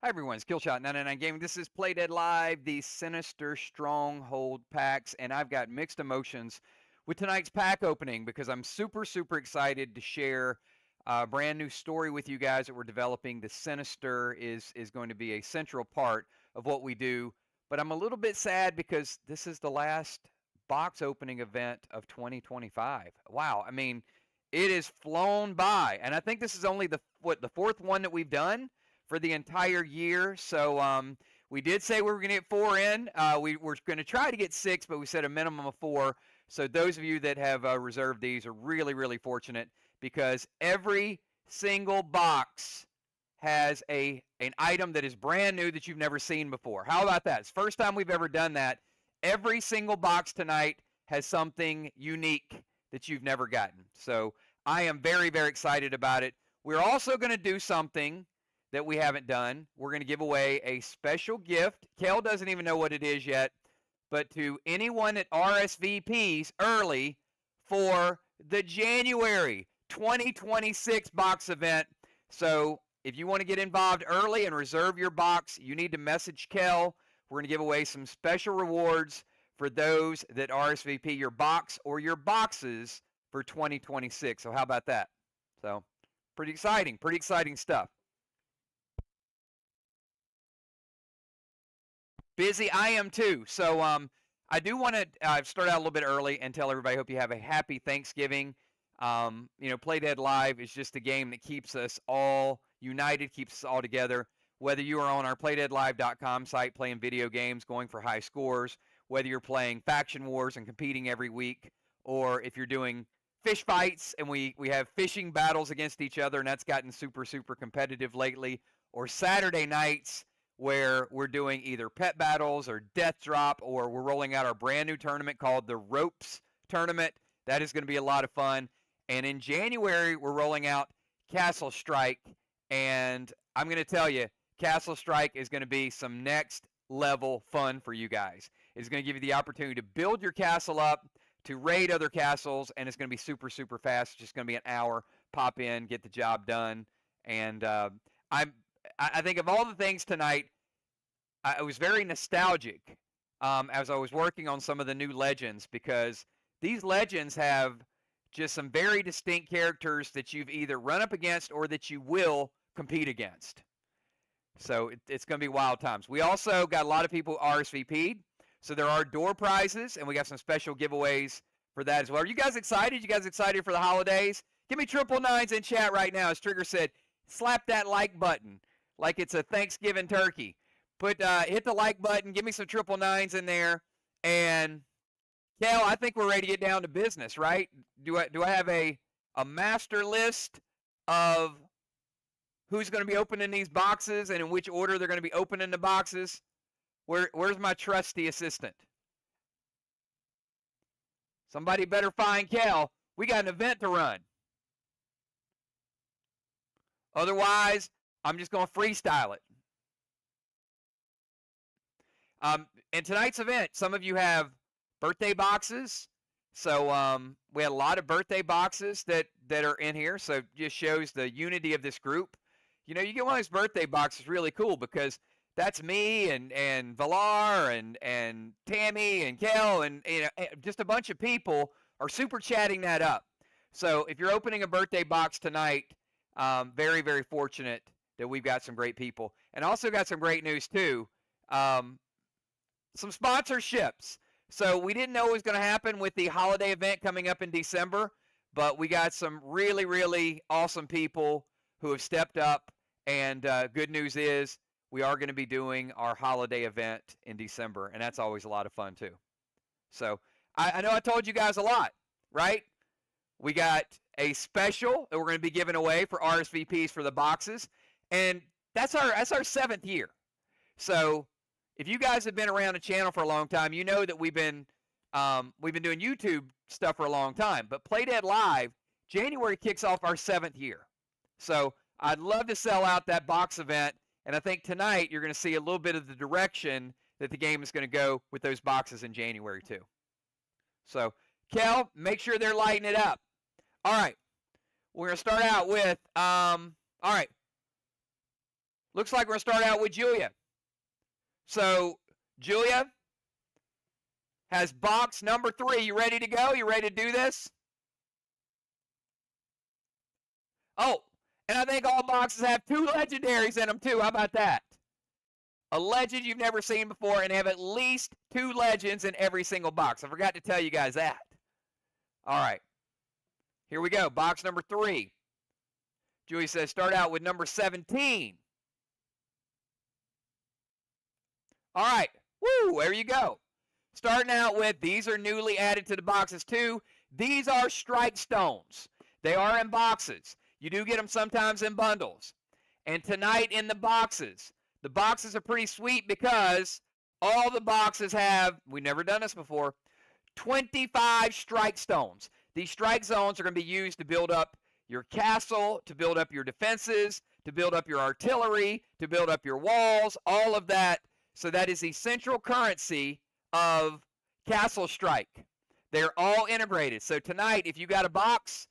Hi everyone, it's Killshot 99 Gaming. This is Play Dead Live, the Sinister Stronghold packs, and I've got mixed emotions with tonight's pack opening because I'm super excited to share a brand new story with you guys that we're developing. The Sinister is going to be a central part of what we do, but I'm a little bit sad because this is the last box opening event of 2025. Wow, I mean, it has flown by, and I think this is only the fourth one that we've done for the entire year. So we did say we were going to get 4 in. We were going to try to get 6, but we said a minimum of 4. So those of you that have reserved these are really fortunate because every single box has an item that is brand new that you've never seen before. How about that? It's the first time we've ever done that. Every single box tonight has something unique that you've never gotten. So I am very excited about it. We're also going to do something that we haven't done. We're going to give away a special gift. Kel doesn't even know what it is yet, but to anyone that RSVPs early for the January 2026 box event. So if you want to get involved early and reserve your box, you need to message Kel. We're going to give away some special rewards for those that RSVP your box or your boxes for 2026. So how about that? So pretty exciting stuff. Busy, I am too. So I do want to start out a little bit early and tell everybody, hope you have a happy Thanksgiving. Play Dead Live is just a game that keeps us all united, keeps us all together. Whether you are on our playdeadlive.com site playing video games, going for high scores, whether you're playing faction wars and competing every week, or if you're doing fish fights and we have fishing battles against each other, and that's gotten super competitive lately, or Saturday nights where we're doing either pet battles or death drop, or we're rolling out our brand new tournament called the Ropes Tournament. That is going to be a lot of fun. And in January, we're rolling out Castle Strike. And I'm going to tell you, Castle Strike is going to be some next level fun for you guys. It's going to give you the opportunity to build your castle up, to raid other castles, and it's going to be super fast. It's just going to be an hour. Pop in, get the job done. And I think of all the things tonight, I was very nostalgic as I was working on some of the new legends because these legends have just some very distinct characters that you've either run up against or that you will compete against. So it's going to be wild times. We also got a lot of people RSVP'd, so there are door prizes, and we got some special giveaways for that as well. Are you guys excited? You guys excited for the holidays? Give me 999s in chat right now. As Trigger said, slap that like button like it's a Thanksgiving turkey. Hit the like button. Give me some 999s in there. And Kel, I think we're ready to get down to business, right? Do I have a master list of who's going to be opening these boxes and in which order they're going to be opening the boxes? Where's my trusty assistant? Somebody better find Kel. We got an event to run. Otherwise, I'm just going to freestyle it. In tonight's event, some of you have birthday boxes. So we had a lot of birthday boxes that are in here. So it just shows the unity of this group. You know, you get one of those birthday boxes really cool because that's me and Valar and Tammy and Kel and just a bunch of people are super chatting that up. So if you're opening a birthday box tonight, very fortunate that we've got some great people. And also got some great news too. Some sponsorships. So we didn't know what was going to happen with the holiday event coming up in December, but we got some really awesome people who have stepped up. And good news is we are going to be doing our holiday event in December, and that's always a lot of fun too. So I know I told you guys a lot, right? We got a special that we're going to be giving away for RSVPs for the boxes, and that's our 7th year. So if you guys have been around the channel for a long time, you know that we've been doing YouTube stuff for a long time. But Play Dead Live, January kicks off our 7th year. So I'd love to sell out that box event, and I think tonight you're going to see a little bit of the direction that the game is going to go with those boxes in January too. So Kel, make sure they're lighting it up. All right, we're going to start out with all right. Looks like we're going to start out with Julia. So, Julia has box number 3. You ready to go? You ready to do this? Oh, and I think all boxes have 2 legendaries in them too. How about that? A legend you've never seen before, and they have at least 2 legends in every single box. I forgot to tell you guys that. All right. Here we go. Box number 3. Julie says start out with number 17. All right. Woo, there you go. Starting out with, these are newly added to the boxes too. These are strike stones. They are in boxes. You do get them sometimes in bundles. And tonight in the boxes are pretty sweet because all the boxes have, we've never done this before, 25 strike stones. These strike zones are going to be used to build up your castle, to build up your defenses, to build up your artillery, to build up your walls, all of that. So that is the central currency of Castle Strike. They're all integrated. So tonight, if you got a box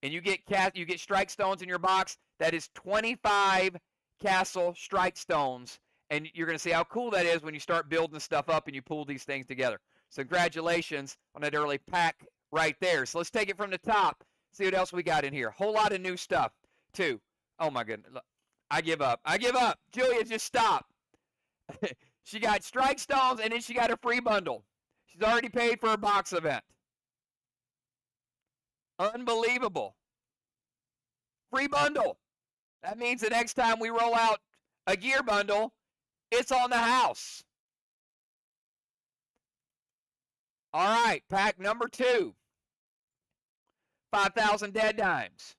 and you get strike stones in your box, that is 25 Castle Strike stones. And you're going to see how cool that is when you start building stuff up and you pull these things together. So congratulations on that early pack right there. So let's take it from the top. See what else we got in here. Whole lot of new stuff, too. Oh, my goodness. Look, I give up. I give up. Julia, just stop. She got strike stones, and then she got a free bundle. She's already paid for her box event. Unbelievable. Free bundle. That means the next time we roll out a gear bundle, it's on the house. All right, pack number 2. 5,000 dead dimes.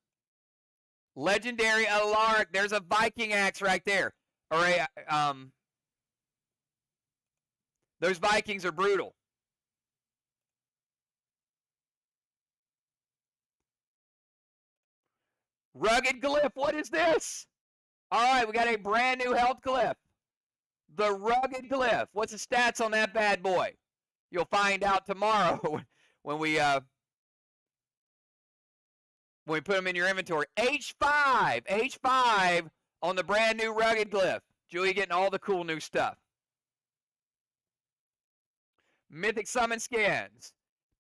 Legendary Alaric. There's a Viking axe right there. All right, those Vikings are brutal. Rugged Glyph. What is this? All right, we got a brand new health glyph. The Rugged Glyph. What's the stats on that bad boy? You'll find out tomorrow when we put them in your inventory. H5 on the brand new Rugged Glyph. Julie getting all the cool new stuff. Mythic Summon skins.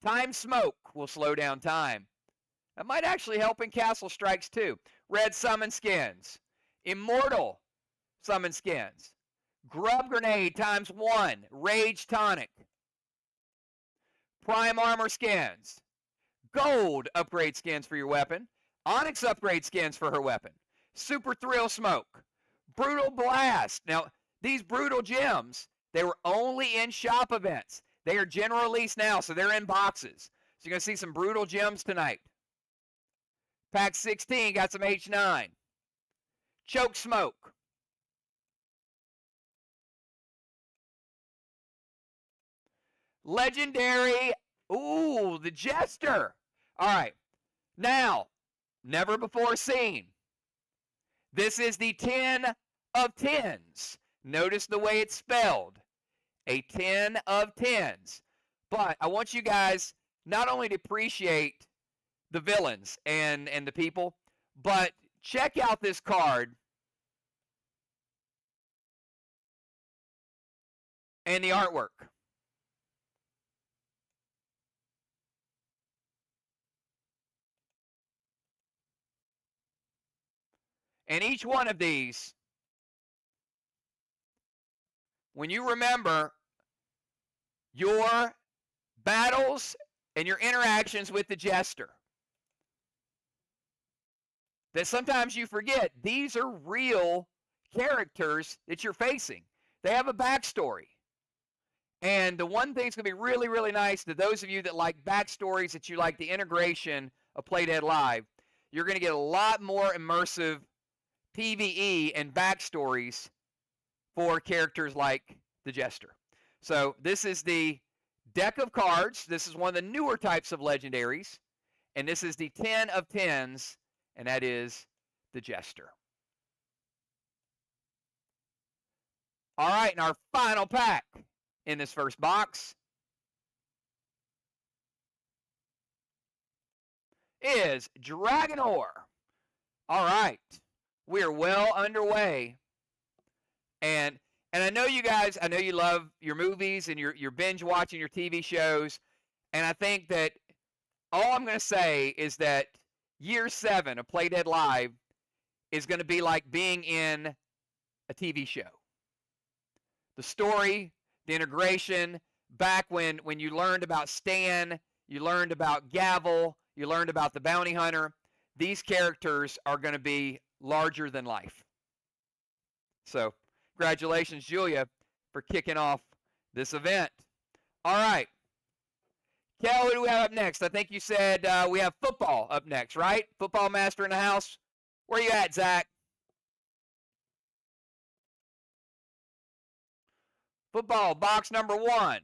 Time Smoke will slow down time. That might actually help in Castle Strikes too. Red Summon skins. Immortal Summon skins. Grub Grenade ×1. Rage Tonic. Prime Armor skins. Gold upgrade skins for your weapon. Onyx upgrade skins for her weapon. Super Thrill Smoke. Brutal Blast. Now, these brutal gems, they were only in shop events. They are general release now, so they're in boxes. So you're going to see some brutal gems tonight. Pack 16 got some H9. Choke Smoke. Legendary, ooh, the Jester. All right, now, never before seen. This is the 10 of 10s. Notice the way it's spelled. A 10 of 10s. But I want you guys not only to appreciate the villains and the people, but check out this card and the artwork. And each one of these, when you remember your battles and your interactions with the Jester, that sometimes you forget these are real characters that you're facing. They have a backstory. And the one thing that's going to be really, really nice to those of you that like backstories, that you like the integration of Playdead Live, you're going to get a lot more immersive PvE and backstories for characters like the Jester. So this is the deck of cards. This is one of the newer types of legendaries. And this is the 10 of 10s, and that is the Jester. All right, and our final pack in this first box is Dragonor. All right, we are well underway And I know you guys, I know you love your movies and you're binge watching your TV shows. And I think that all I'm going to say is that year 7 of Play Dead Live is going to be like being in a TV show. The story, the integration, back when you learned about Stan, you learned about Gavel, you learned about the bounty hunter, these characters are going to be larger than life. So, congratulations, Julia, for kicking off this event. All right. Kel, who do we have up next? I think you said we have football up next, right? Football master in the house. Where you at, Zach? Football, box number 1.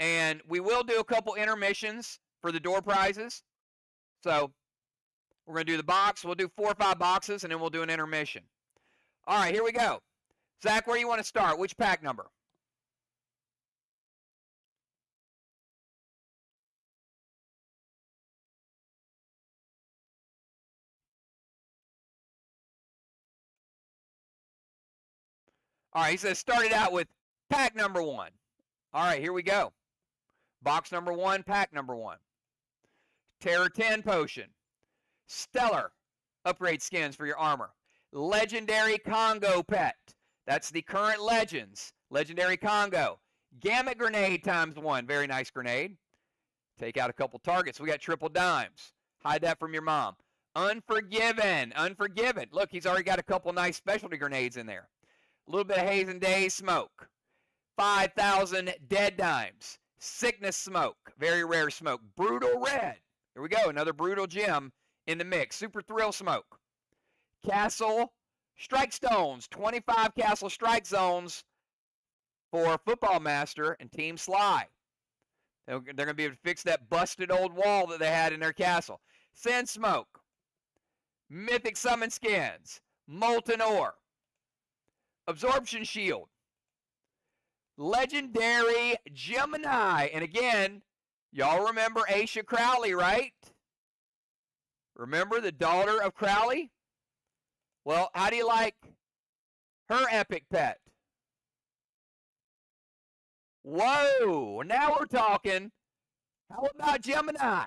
And we will do a couple intermissions for the door prizes. So we're going to do the box. We'll do 4 or 5 boxes, and then we'll do an intermission. All right, here we go. Zach, where do you want to start? Which pack number? All right, he says started out with pack number 1. All right, here we go. Box number 1, pack number 1. Terror 10 potion. Stellar upgrade skins for your armor. Legendary Congo pet. That's the current legends. Legendary Congo. Gamut grenade ×1. Very nice grenade. Take out a couple targets. We got triple dimes. Hide that from your mom. Unforgiven. Unforgiven. Look, he's already got a couple nice specialty grenades in there. A little bit of Haze and Daze smoke. 5,000 dead dimes. Sickness smoke. Very rare smoke. Brutal red. Here we go. Another brutal gem in the mix. Super thrill smoke. Castle strike stones. 25 castle strike zones for Football Master and Team Sly. They're going to be able to fix that busted old wall that they had in their castle. Sand smoke. Mythic summon skins. Molten ore. Absorption shield. Legendary Gemini. And again, y'all remember Aisha Crowley, right? Remember the daughter of Crowley? Well, how do you like her epic pet? Whoa, now we're talking. How about Gemini?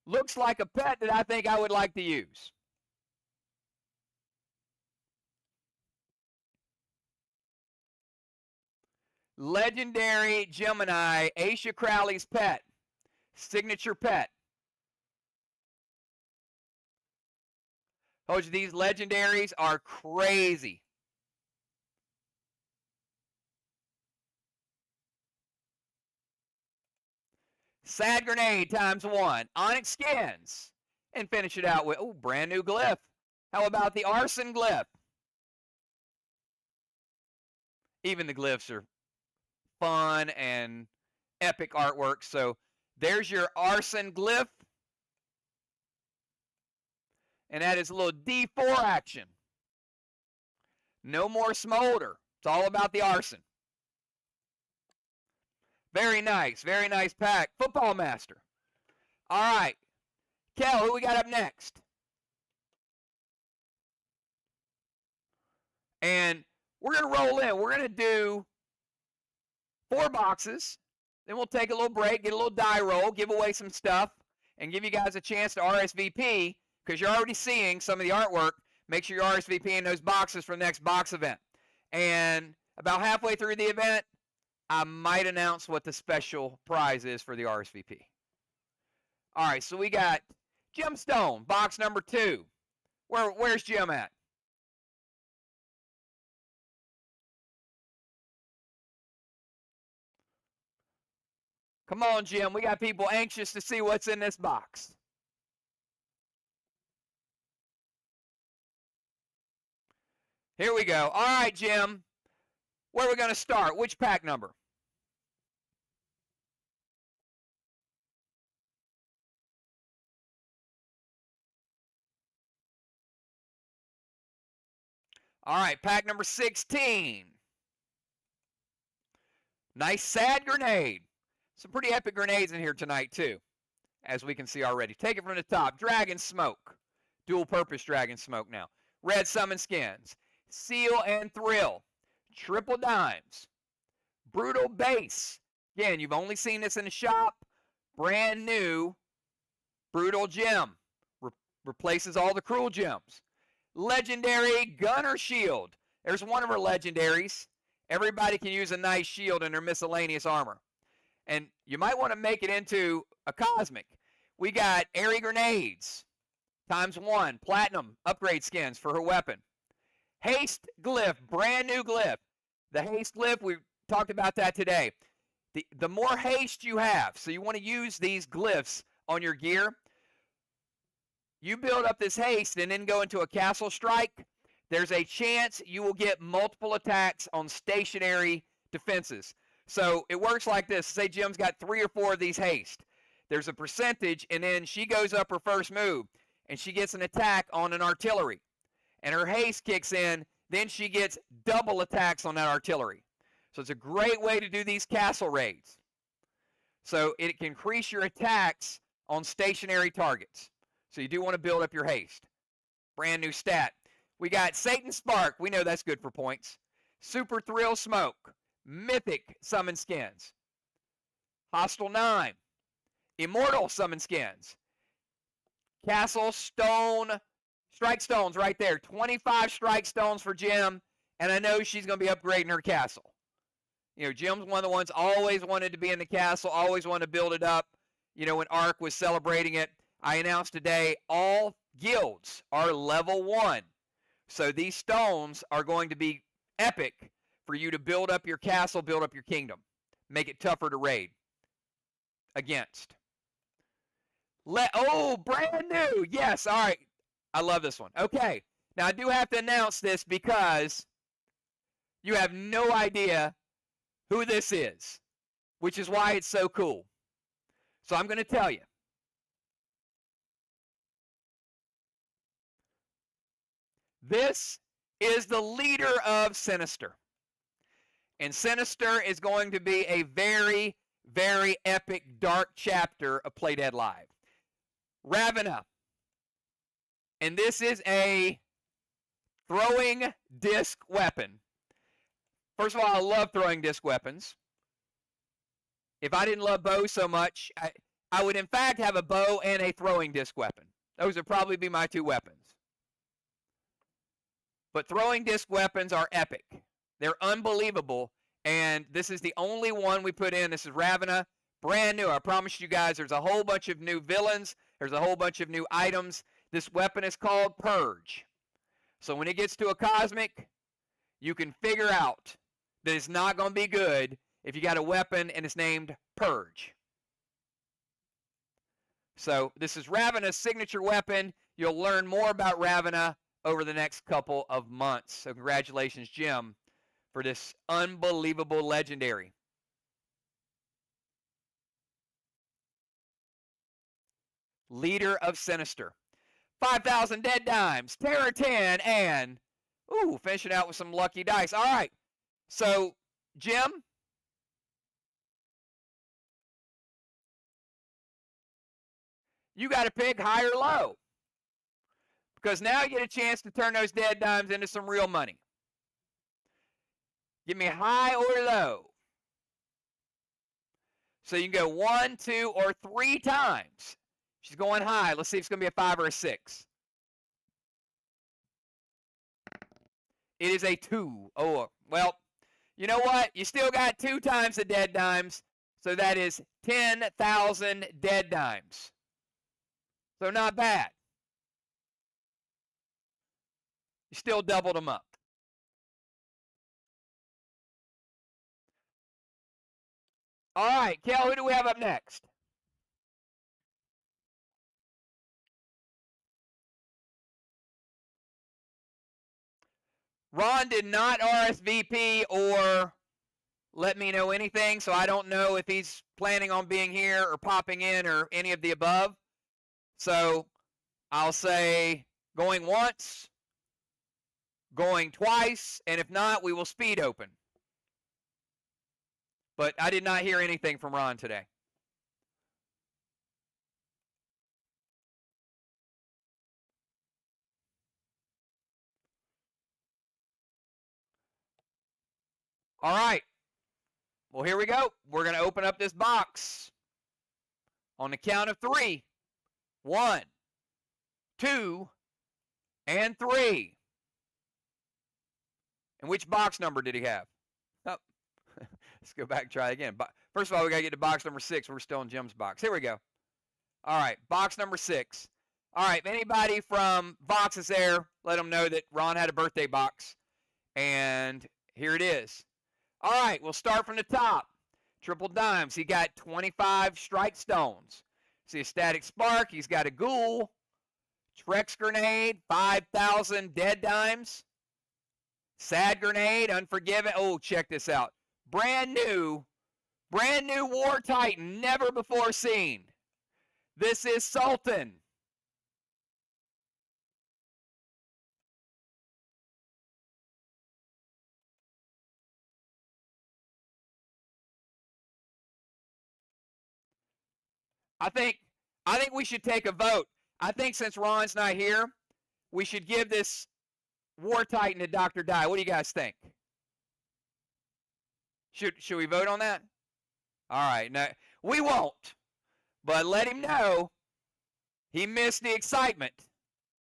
Looks like a pet that I think I would like to use. Legendary Gemini, Aisha Crowley's pet. Signature pet. Told you these legendaries are crazy. Sad grenade ×1. Onyx skins. And finish it out with, oh, brand new glyph. How about the arson glyph? Even the glyphs are fun and epic artwork. So there's your arson glyph. And that is a little D4 action. No more smolder. It's all about the arson. Very nice pack. Football Master. All right. Kel, who we got up next? And we're going to roll in. We're going to do 4 boxes. Then we'll take a little break, get a little die roll, give away some stuff, and give you guys a chance to RSVP because you're already seeing some of the artwork. Make sure you're RSVPing those boxes for the next box event. And about halfway through the event, I might announce what the special prize is for the RSVP. All right, so we got Gemstone, box number 2. Where's Jim at? Come on, Jim. We got people anxious to see what's in this box. Here we go. All right, Jim. Where are we going to start? Which pack number? All right, pack number 16. Nice sad grenade. Some pretty epic grenades in here tonight, too. as we can see already. Take it from the top. Dragon Smoke. Dual purpose Dragon Smoke now. Red Summon Skins. Seal and Thrill. Triple Dimes. Brutal Base. Again, you've only seen this in the shop. Brand new Brutal Gem. Replaces all the Cruel Gems. Legendary Gunner Shield. There's one of our legendaries. Everybody can use a nice shield in their miscellaneous armor. And you might want to make it into a cosmic. We got Airy Grenades. ×1. Platinum upgrade skins for her weapon. Haste Glyph. Brand new glyph. The Haste Glyph, we talked about that today. The more haste you have, so you want to use these glyphs on your gear. You build up this haste and then go into a castle strike. There's a chance you will get multiple attacks on stationary defenses. So it works like this. Say Jim's got 3 or 4 of these haste. There's a percentage, and then she goes up her first move, and she gets an attack on an artillery. And her haste kicks in, then she gets double attacks on that artillery. So it's a great way to do these castle raids. So it can increase your attacks on stationary targets. So you do want to build up your haste. Brand new stat. We got Satan Spark. We know that's good for points. Super Thrill Smoke. Mythic Summon Skins. Hostile 9. Immortal Summon Skins. Castle Stone. Strike Stones right there. 25 Strike Stones for Jim. And I know she's going to be upgrading her castle. You know, Jim's one of the ones always wanted to be in the castle, always wanted to build it up. You know, when Ark was celebrating it, I announced today all guilds are level 1. So these stones are going to be epic for you to build up your castle, build up your kingdom. Make it tougher to raid against. Oh, brand new. Yes, all right. I love this one. Okay. Now, I do have to announce this because you have no idea who this is, which is why it's so cool. So I'm going to tell you. This is the leader of Sinister. And Sinister is going to be a very, very epic dark chapter of Play Dead Live. Ravena. And this is a throwing disc weapon. First of all, I love throwing disc weapons. If I didn't love bows so much, I would in fact have a bow and a throwing disc weapon. Those would probably be my 2 weapons. But throwing disc weapons are epic. They're unbelievable. And this is the only one we put in. This is Ravena. Brand new. I promise you guys there's a whole bunch of new villains. There's a whole bunch of new items. This weapon is called Purge. So when it gets to a cosmic, you can figure out that it's not going to be good if you got a weapon and it's named Purge. So this is Ravena's signature weapon. You'll learn more about Ravena over the next couple of months. So congratulations, Jim, for this unbelievable legendary. Leader of Sinister. 5,000 dead dimes, Terror 10, and finishing out with some lucky dice. All right. So, Jim, you got to pick high or low. Because now you get a chance to turn those dead dimes into some real money. Give me high or low. So you can go 1, 2, or 3 times. She's going high. Let's see if it's going to be a 5 or a 6. It is a 2. Oh, well, you know what? You still got 2 times the dead dimes. So that is 10,000 dead dimes. So not bad. You still doubled them up. All right, Kel, who do we have up next? Ron did not RSVP or let me know anything, so I don't know if he's planning on being here or popping in or any of the above. So I'll say going once, going twice, and if not, we will speed open. But I did not hear anything from Ron today. All right. Well, here we go. We're going to open up this box on the count of 3. 1, 2, and 3. And which box number did he have? Oh, let's go back and try again. First of all, we got to get to box number 6. We're still in Jim's box. Here we go. All right, box number 6. All right, if anybody from Vox is there, let them know that Ron had a birthday box. And here it is. All right, we'll start from the top. Triple dimes. He got 25 strike stones. See a static spark. He's got a ghoul. Trex grenade, 5,000 dead dimes. Sad grenade, unforgiven. Oh, check this out. Brand new War Titan, never before seen. This is Sultan. I think we should take a vote. I think since Ron's not here, we should give this War Titan to Dr. Dye. What do you guys think? Should we vote on that? All right. No, we won't. But let him know he missed the excitement.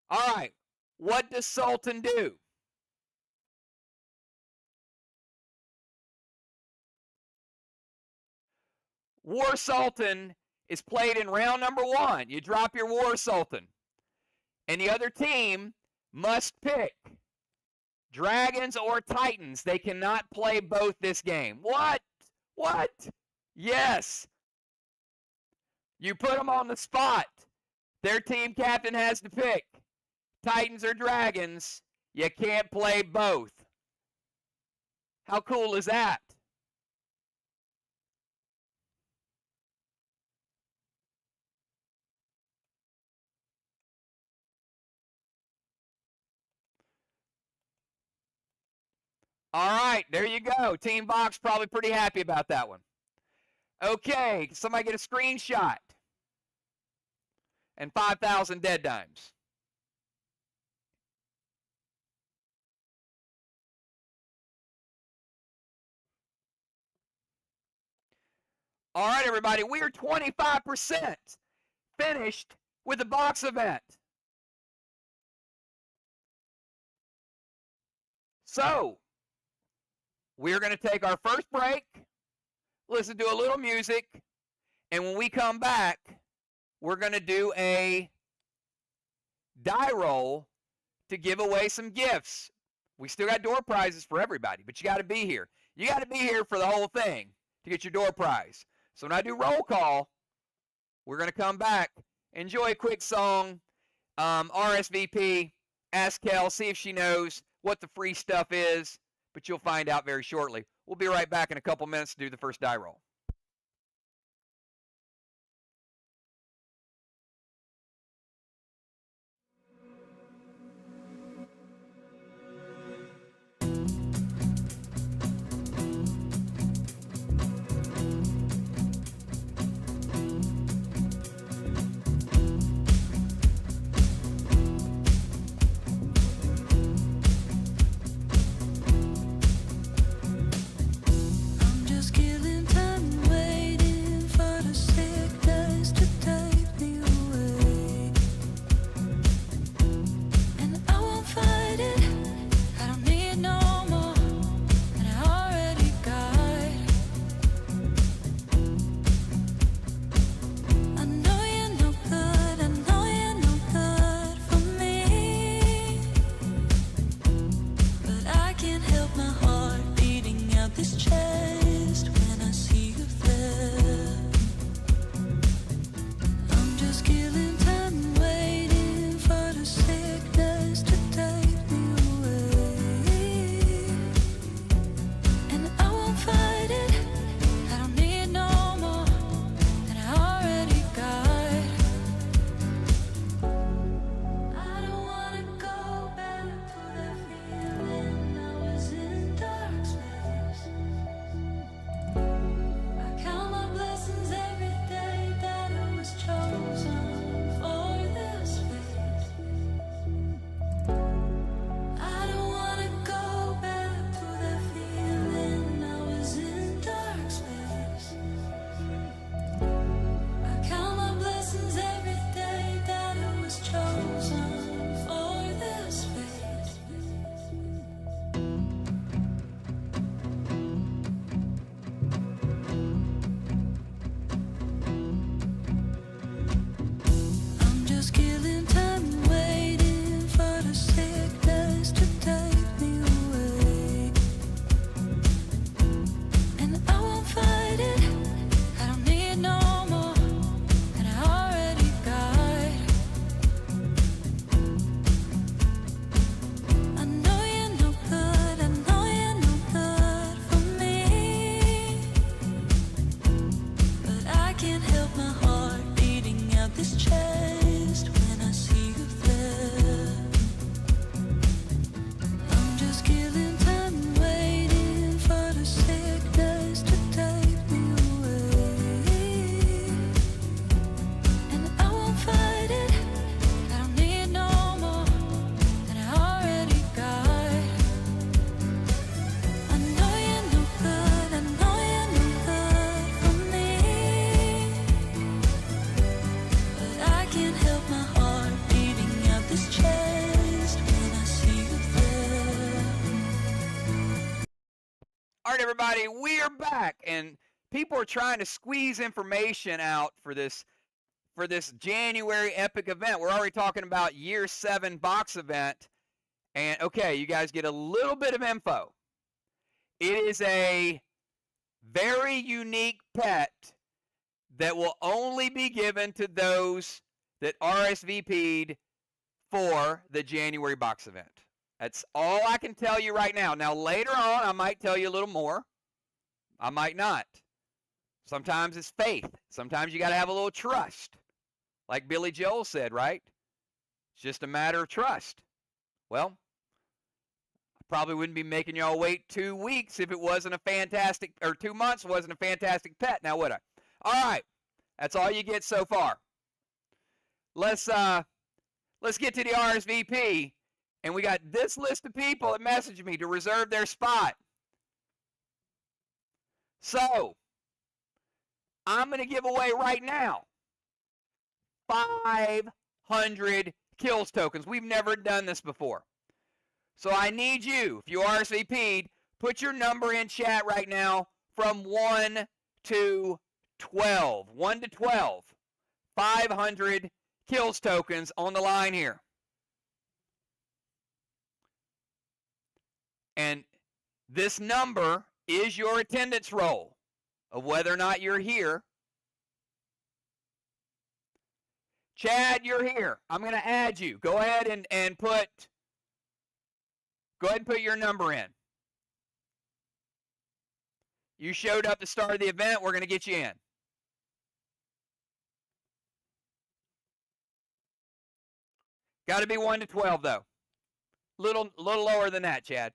All right. What does Sultan do? War Sultan is played in round number 1. You drop your War Sultan. And the other team must pick Dragons or Titans. They cannot play both this game. What? What? Yes. You put them on the spot. Their team captain has to pick Titans or Dragons. You can't play both. How cool is that? All right, there you go. Team Box probably pretty happy about that one. Okay, somebody get a screenshot. And 5,000 dead dimes. All right, everybody, we are 25% finished with the box event. So, we're going to take our first break, listen to a little music, and when we come back, we're going to do a die roll to give away some gifts. We still got door prizes for everybody, but you got to be here. You got to be here for the whole thing to get your door prize. So when I do roll call, we're going to come back, enjoy a quick song, RSVP, ask Kel, see if she knows what the free stuff is, but you'll find out very shortly. We'll be right back in a couple minutes to do the first die roll. I'm just killing time help my heart beating out this chest when I see you there. I'm just killing time and waiting for the sickness to take me away. And I won't fight it. I don't need no more than I already got. I know you're no good. I know you're no good for me. But I can't help my heart beating out this chest when I see you there. All right, everybody, we are back, and people are trying to squeeze information out for this January epic event. We're already talking about year 7 box event, and okay, you guys get a little bit of info. It is a very unique pet that will only be given to those that RSVP'd for the January box event. That's all I can tell you right now. Now, later on, I might tell you a little more. I might not. Sometimes it's faith. Sometimes you got to have a little trust. Like Billy Joel said, right? It's just a matter of trust. Well, I probably wouldn't be making y'all wait 2 weeks if it wasn't a fantastic, or 2 months wasn't a fantastic pet, now would I? All right. That's all you get so far. Let's get to the RSVP. And we got this list of people that messaged me to reserve their spot. So, I'm going to give away right now 500 kills tokens. We've never done this before. So I need you, if you RSVP'd, put your number in chat right now from 1 to 12. 1 to 12. 500 kills tokens on the line here. And this number is your attendance roll of whether or not you're here. Chad, you're here. I'm going to add you. Go ahead and put your number in. You showed up at the start of the event. We're going to get you in. Got to be 1 to 12 though. Little lower than that, Chad.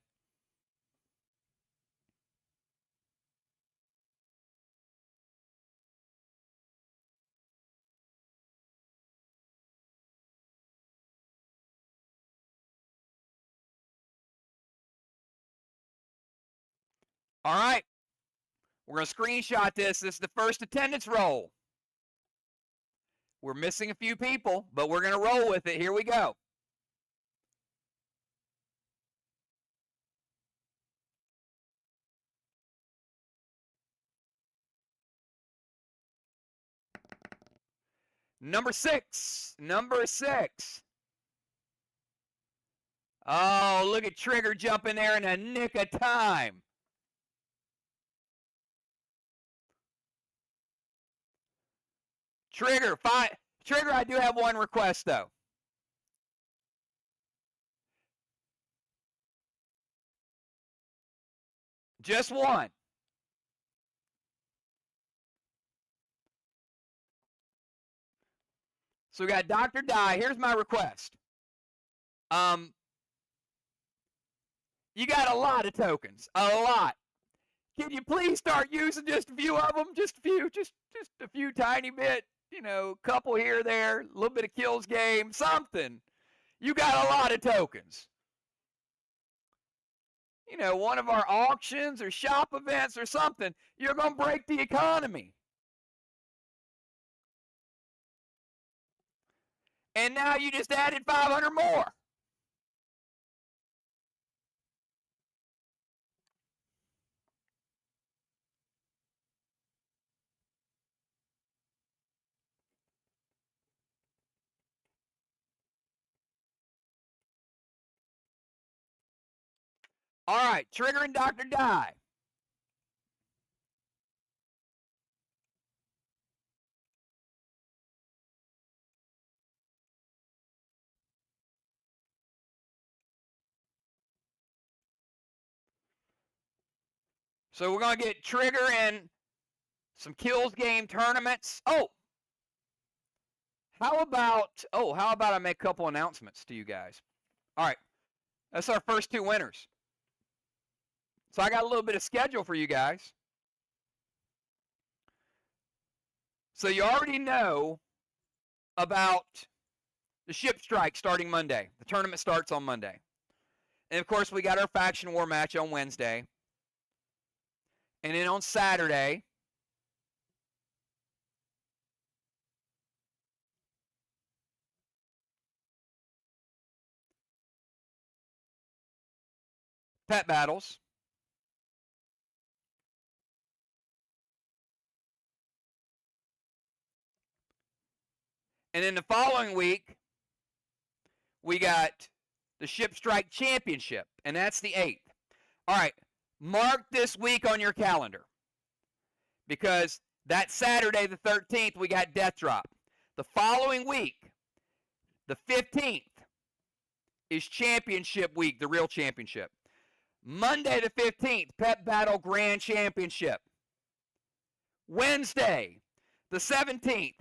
All right. We're going to screenshot this. This is the first attendance roll. We're missing a few people, but we're going to roll with it. Here we go. Number 6. Number 6. Oh, look at Trigger jumping there in a nick of time. Trigger, I do have one request though. Just one. So we got Dr. Die. Here's my request. You got a lot of tokens. A lot. Can you please start using just a few of them? Just a few. Just a few tiny bit. You know, couple here, there. A little bit of kills game. Something. You got a lot of tokens. You know, one of our auctions or shop events or something. You're going to break the economy. And now you just added 500 more. All right, Trigger and Dr. Die. So we're going to get Trigger in some kills game tournaments. Oh, How about I make a couple announcements to you guys? All right, that's our first two winners. So I got a little bit of schedule for you guys. So you already know about the ship strike starting Monday. The tournament starts on Monday. And of course, we got our faction war match on Wednesday. And then on Saturday, pet battles. And then the following week, we got the Ship Strike Championship, and that's the 8th. All right, mark this week on your calendar because that Saturday, the 13th, we got Death Drop. The following week, the 15th, is Championship Week, the real championship. Monday, the 15th, Pet Battle Grand Championship. Wednesday, the 17th,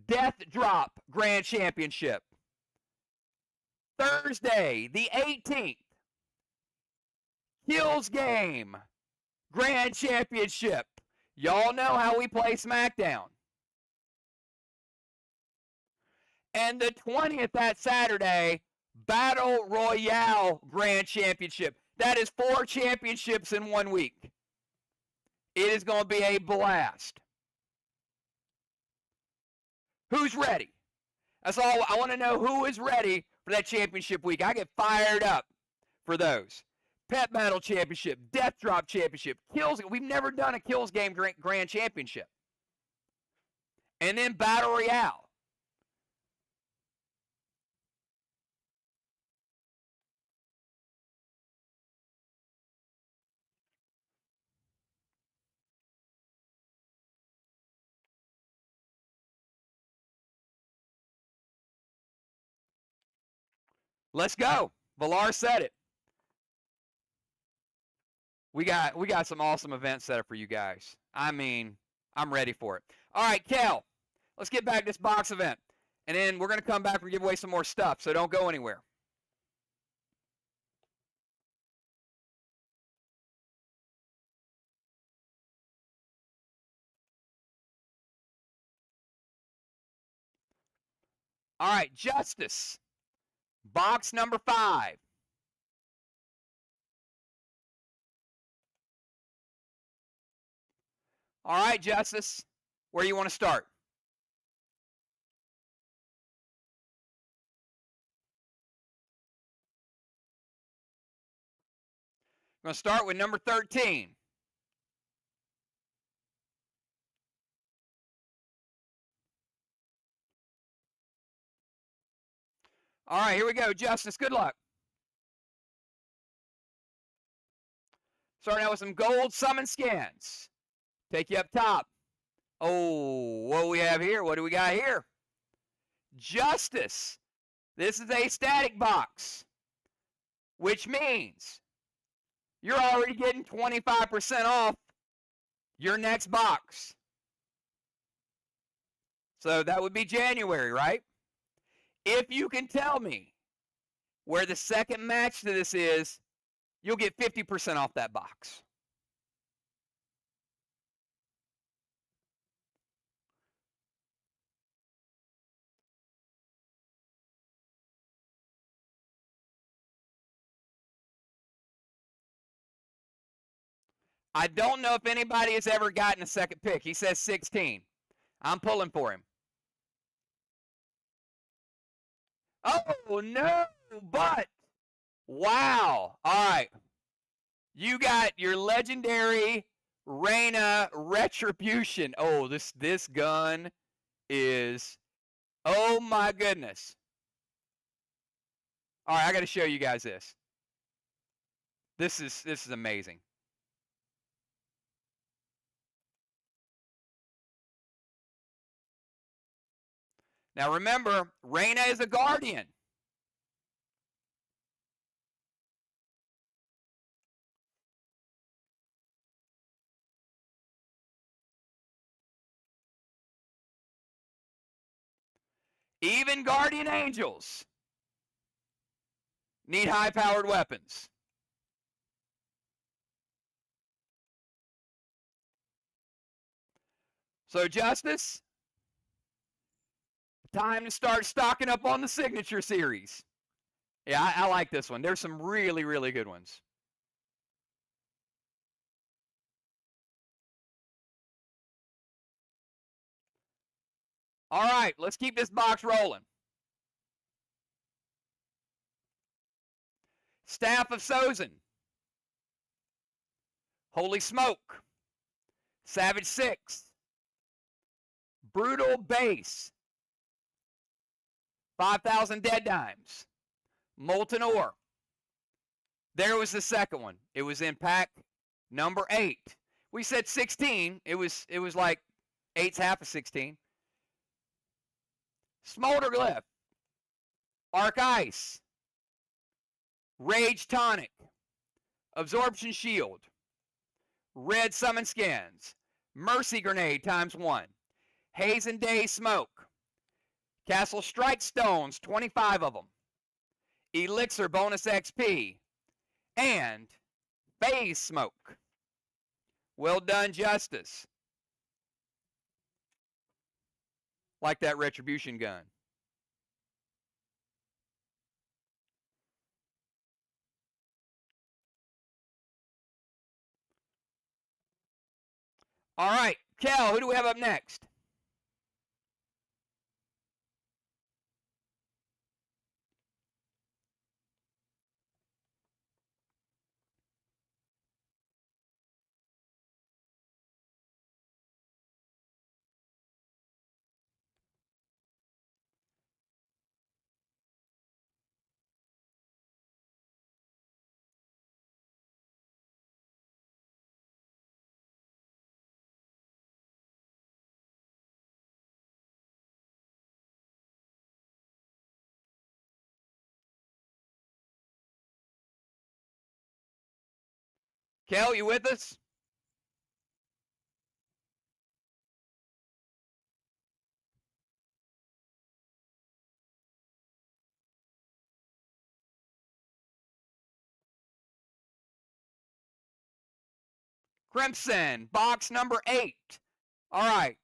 Death Drop Grand Championship. Thursday, the 18th, Kills Game Grand Championship. Y'all know how we play SmackDown. And the 20th, that Saturday, Battle Royale Grand Championship. That is 4 championships in 1 week. It is going to be a blast. Who's ready? That's all. I want to know who is ready for that championship week. I get fired up for those. Pet Battle Championship, Death Drop Championship, Kills. We've never done a Kills Game Grand Championship. And then Battle Royale. Let's go. Valar said it. We got some awesome events set up for you guys. I mean, I'm ready for it. All right, Kel, let's get back to this box event. And then we're going to come back and give away some more stuff, so don't go anywhere. All right, Justice. Box number 5. All right, Justice. Where do you want to start? I'm going to start with number 13. All right, here we go. Justice, good luck. Starting out with some gold summon scans. Take you up top. Oh, what do we have here? What do we got here? Justice. This is a static box, which means you're already getting 25% off your next box. So that would be January, right? If you can tell me where the second match to this is, you'll get 50% off that box. I don't know if anybody has ever gotten a second pick. He says 16. I'm pulling for him. Oh, no, but wow. All right. You got your legendary Reina Retribution. Oh, this gun is, oh my goodness. All right, I got to show you guys this. This is amazing. Now remember, Reina is a guardian. Even guardian angels need high-powered weapons. So, Justice, time to start stocking up on the signature series. Yeah, I like this one. There's some really, really good ones. All right, let's keep this box rolling. Staff of Sozin. Holy Smoke. Savage 6. Brutal Base. 5,000 Dead Dimes. Molten Ore. There was the second one. It was in pack number 8. We said 16. It was like 8's half of 16. Smolder Glyph. Arc Ice. Rage Tonic. Absorption Shield. Red Summon Skins. Mercy Grenade ×1. Haze and Day Smoke. Castle Strike Stones, 25 of them. Elixir bonus XP. And Phase Smoke. Well done, Justice. Like that Retribution gun. All right, Kel, who do we have up next? Kel, you with us? Crimson, box number 8. All right.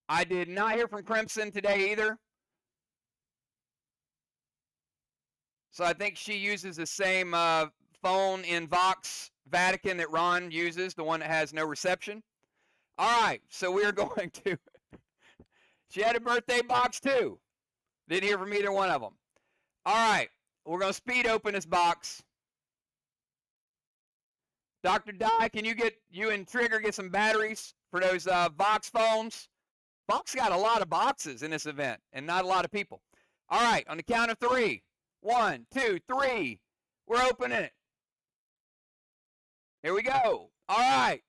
I did not hear from Crimson today either. So I think she uses the same phone in Vox Vatican that Ron uses, the one that has no reception. All right, so we're going to. She had a birthday box too. Didn't hear from either one of them. All right, we're going to speed open this box. Dr. Dye, can you and Trigger get some batteries for those Vox phones? Vox got a lot of boxes in this event and not a lot of people. All right, on the count of 3. 1, 2, 3. We're opening it. Here we go. All right.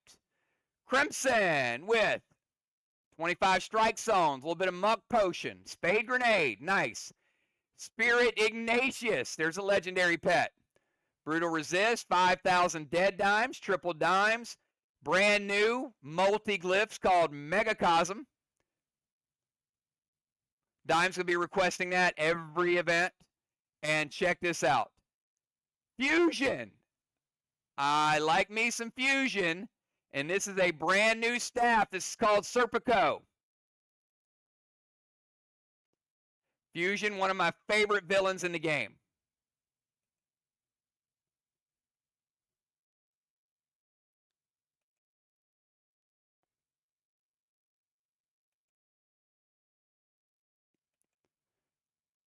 Crimson with 25 strike zones, a little bit of Muck Potion, Spade Grenade, nice. Spirit Ignatius, there's a legendary pet. Brutal Resist, 5,000 Dead Dimes, Triple Dimes. Brand new multi-glyphs called Megacosm. Dimes will be requesting that every event. And check this out. Fusion. I like me some Fusion. And this is a brand new staff. This is called Serpico. Fusion, one of my favorite villains in the game.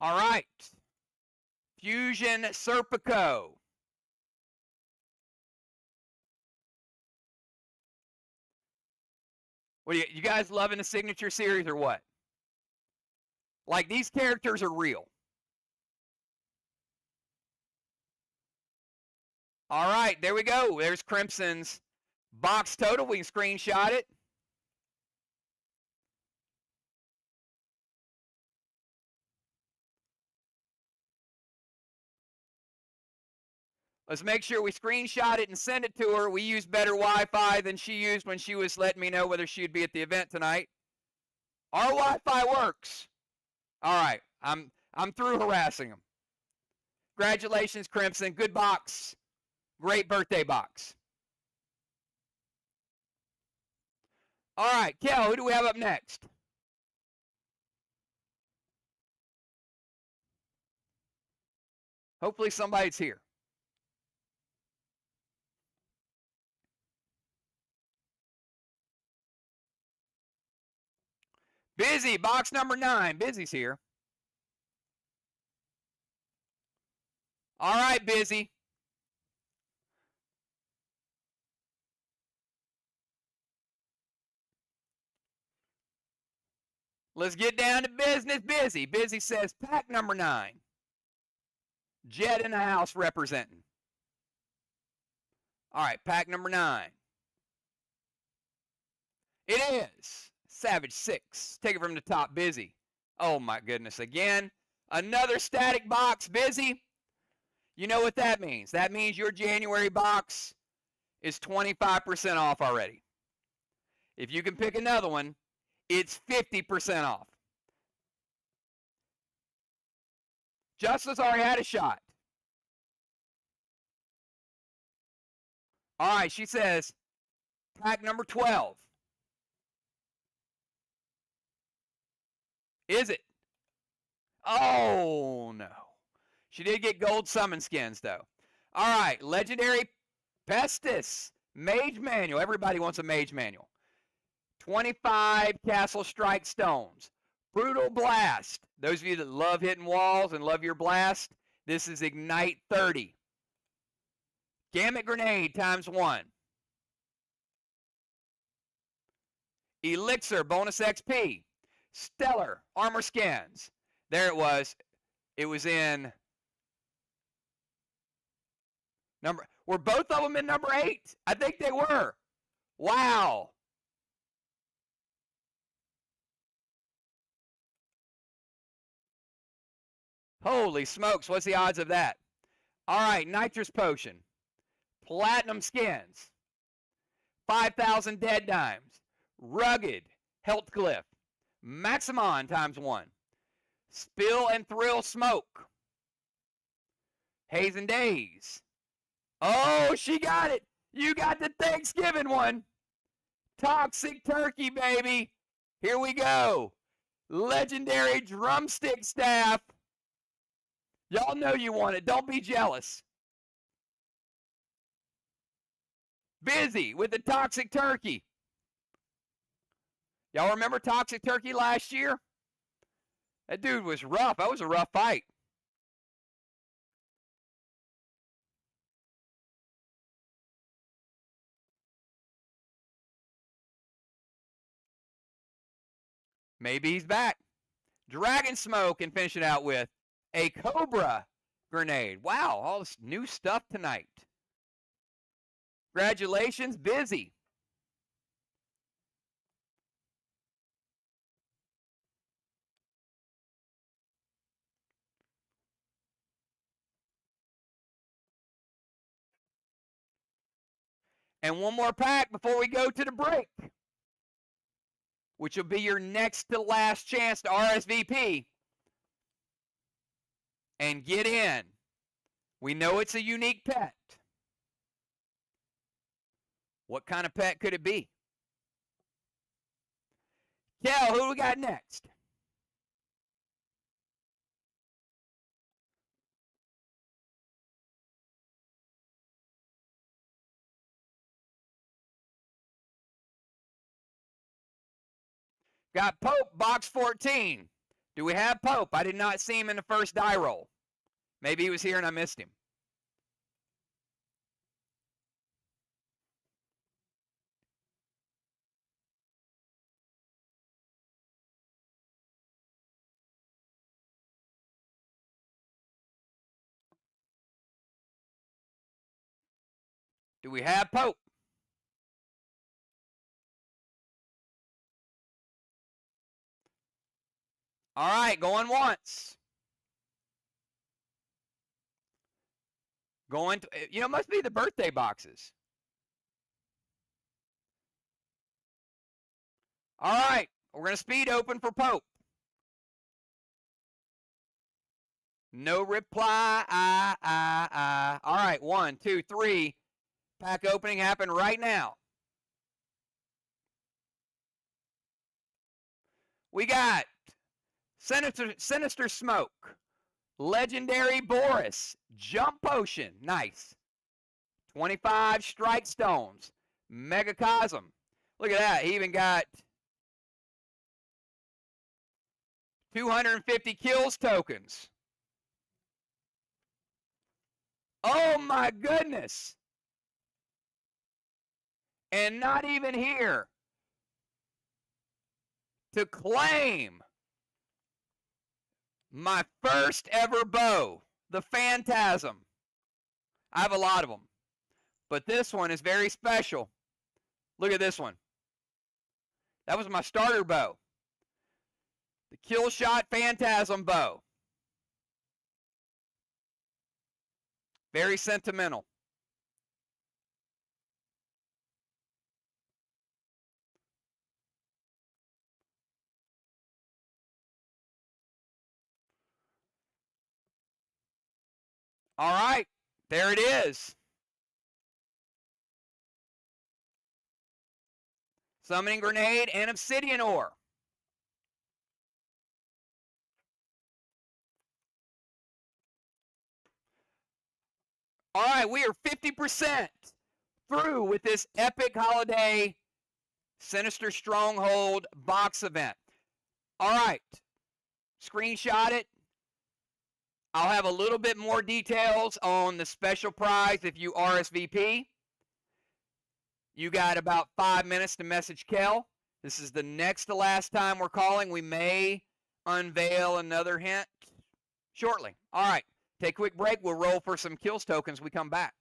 All right. Fusion Serpico. What are you guys loving the signature series or what? Like, these characters are real. All right, there we go. There's Crimson's box total. We can screenshot it. Let's make sure we screenshot it and send it to her. We use better Wi-Fi than she used when she was letting me know whether she'd be at the event tonight. Our Wi-Fi works. All right, I'm through harassing them. Congratulations, Crimson. Good box. Great birthday box. All right, Kel, who do we have up next? Hopefully somebody's here. Busy, box number 9. Busy's here. All right, Busy. Let's get down to business. Busy. Busy says pack number 9. Jet in the house representing. All right, pack number 9. It is Savage 6. Take it from the top, Busy. Oh my goodness, again. Another static box, Busy. You know what that means. That means your January box is 25% off already. If you can pick another one, it's 50% off. Justice already had a shot. All right, she says, pack number 12. Is it? Oh, no. She did get gold summon skins, though. All right, Legendary Pestis. Mage Manual. Everybody wants a Mage Manual. 25 Castle Strike Stones. Brutal Blast. Those of you that love hitting walls and love your blast, this is Ignite 30. Gamut Grenade ×1. Elixir bonus XP. Stellar armor skins. There it was. It was in number. Were both of them in number 8? I think they were. Wow. Holy smokes. What's the odds of that? All right. Nitrous Potion. Platinum skins. 5,000 Dead Dimes. Rugged Health Glyph. Maximon ×1. Spill and Thrill Smoke. Haze and Days. Oh, she got it. You got the Thanksgiving one. Toxic Turkey, baby. Here we go. Legendary Drumstick Staff. Y'all know you want it. Don't be jealous. Busy with the Toxic Turkey. Y'all remember Toxic Turkey last year? That dude was rough. That was a rough fight. Maybe he's back. Dragon Smoke and finish it out with a Cobra Grenade. Wow, all this new stuff tonight. Congratulations, Busy. And one more pack before we go to the break, which will be your next to last chance to RSVP and get in. We know it's a unique pet. What kind of pet could it be? Kel, who do we got next? Got Pope, box 14. Do we have Pope? I did not see him in the first die roll. Maybe he was here and I missed him. Do we have Pope? All right, going once. Going to, you know, it must be the birthday boxes. All right, we're going to speed open for Pope. No reply. All right, 1, 2, 3. Pack opening happen right now. We got Sinister Smoke, Legendary Boris, Jump Potion, nice. 25 Strike Stones, Megacosm. Look at that, he even got 250 kills tokens. Oh my goodness. And not even here to claim my first ever bow, the Phantasm. I have a lot of them, but this one is very special. Look at this one. That was my starter bow. The Kill Shot Phantasm bow. Very sentimental. All right, there it is. Summoning Grenade and Obsidian Ore. All right, we are 50% through with this epic holiday Sinister Stronghold box event. All right, screenshot it. I'll have a little bit more details on the special prize if you RSVP. You got about 5 minutes to message Kel. This is the next to last time we're calling. We may unveil another hint shortly. All right, take a quick break. We'll roll for some kills tokens when we come back.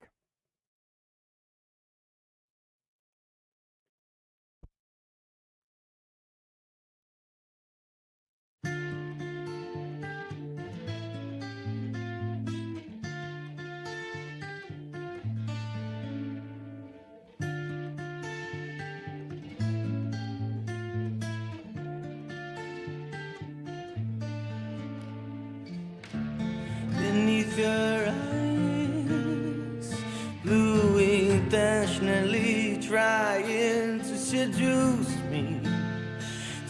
Beneath your eyes, blue intentionally trying to seduce me,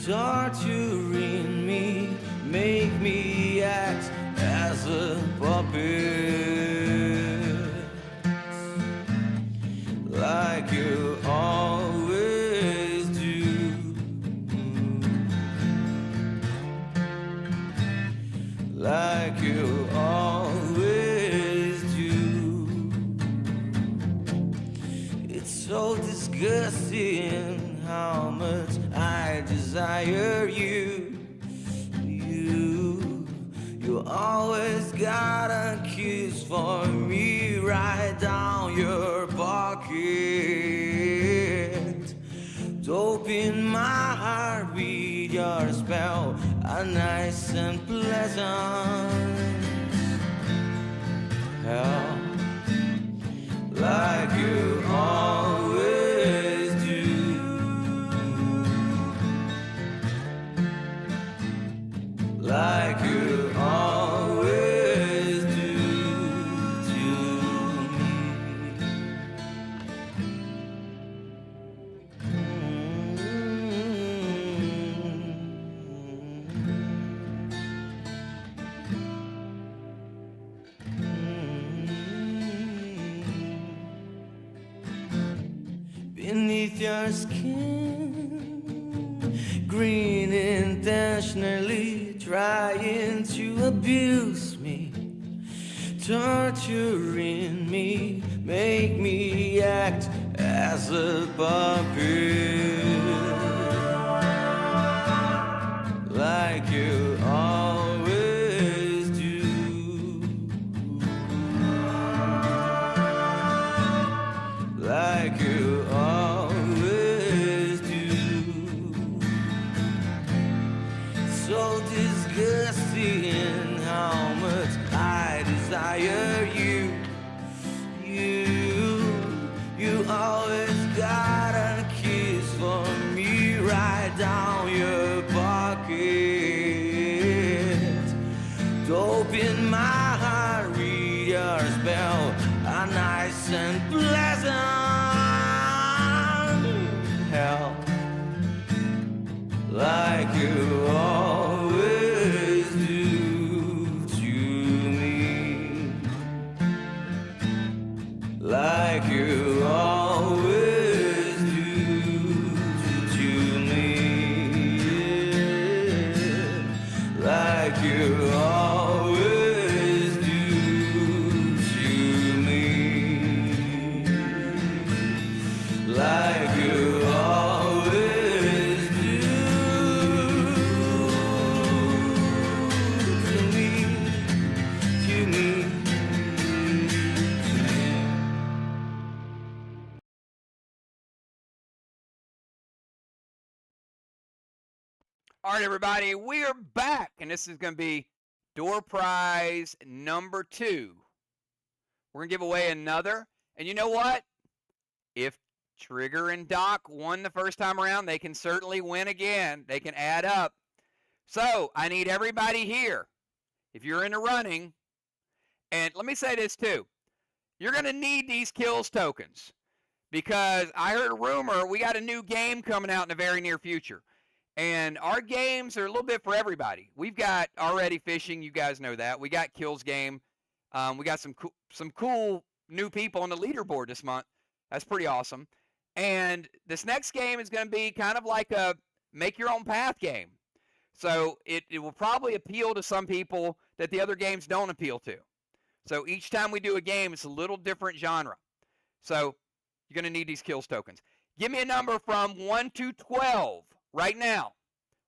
torturing me, make me act as a puppet, like you always do, like you always do. It's so disgusting how much I desire you. You always got a kiss for me right down your pocket. Open my heart with your spell, a nice and pleasant hell, like you always do, like you always do to me. Beneath your skin, green intentionally trying to abuse me, torturing me, make me act as a puppet, like you always do, like you always do. So disgusting how much I desire you. You always got a kiss for me right down your pocket. Open my like you always do to me, like you always do to me, yeah. Like you always do to me, like you always do to me, to me. All right, everybody, we are back, and this is going to be door prize number 2. We're going to give away another, and you know what? If Trigger and Doc won the first time around, they can certainly win again. They can add up. So I need everybody here, if you're in the running, and let me say this too. You're going to need these kills tokens because I heard a rumor we got a new game coming out in the very near future. And our games are a little bit for everybody. We've got already fishing, you guys know that. We got kills game. We got some cool new people on the leaderboard this month. That's pretty awesome. And this next game is going to be kind of like a make your own path game. So it will probably appeal to some people that the other games don't appeal to. So each time we do a game, it's a little different genre. So you're going to need these kills tokens. Give me a number from 1 to 12 right now.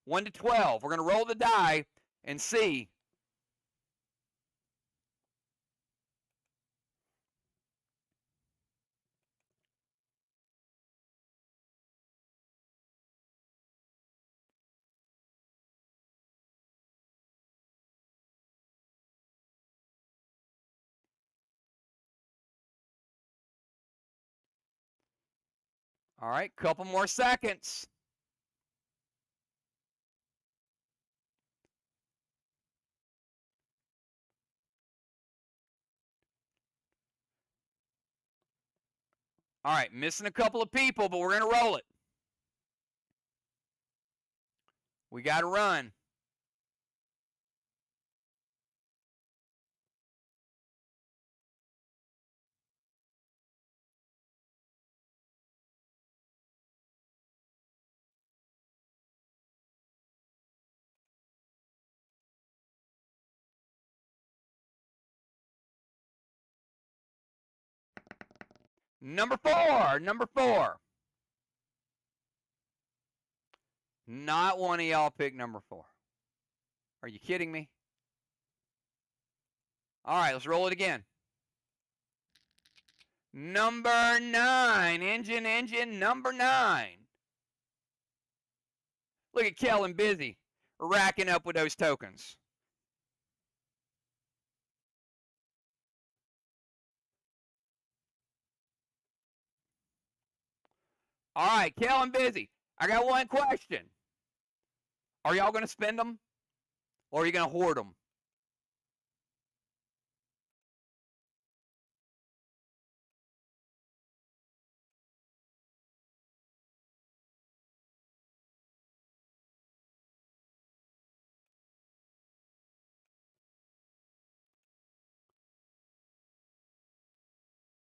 1 to 12. We're going to roll the die and see. All right, couple more seconds. All right, missing a couple of people, but we're going to roll it. We got to run. Number 4. Number 4. Not one of y'all picked number 4. Are you kidding me? All right, let's roll it again. Number 9. Engine, number 9. Look at Kellen busy racking up with those tokens. All right, Kellen busy. I got one question. Are y'all going to spend them or are you going to hoard them?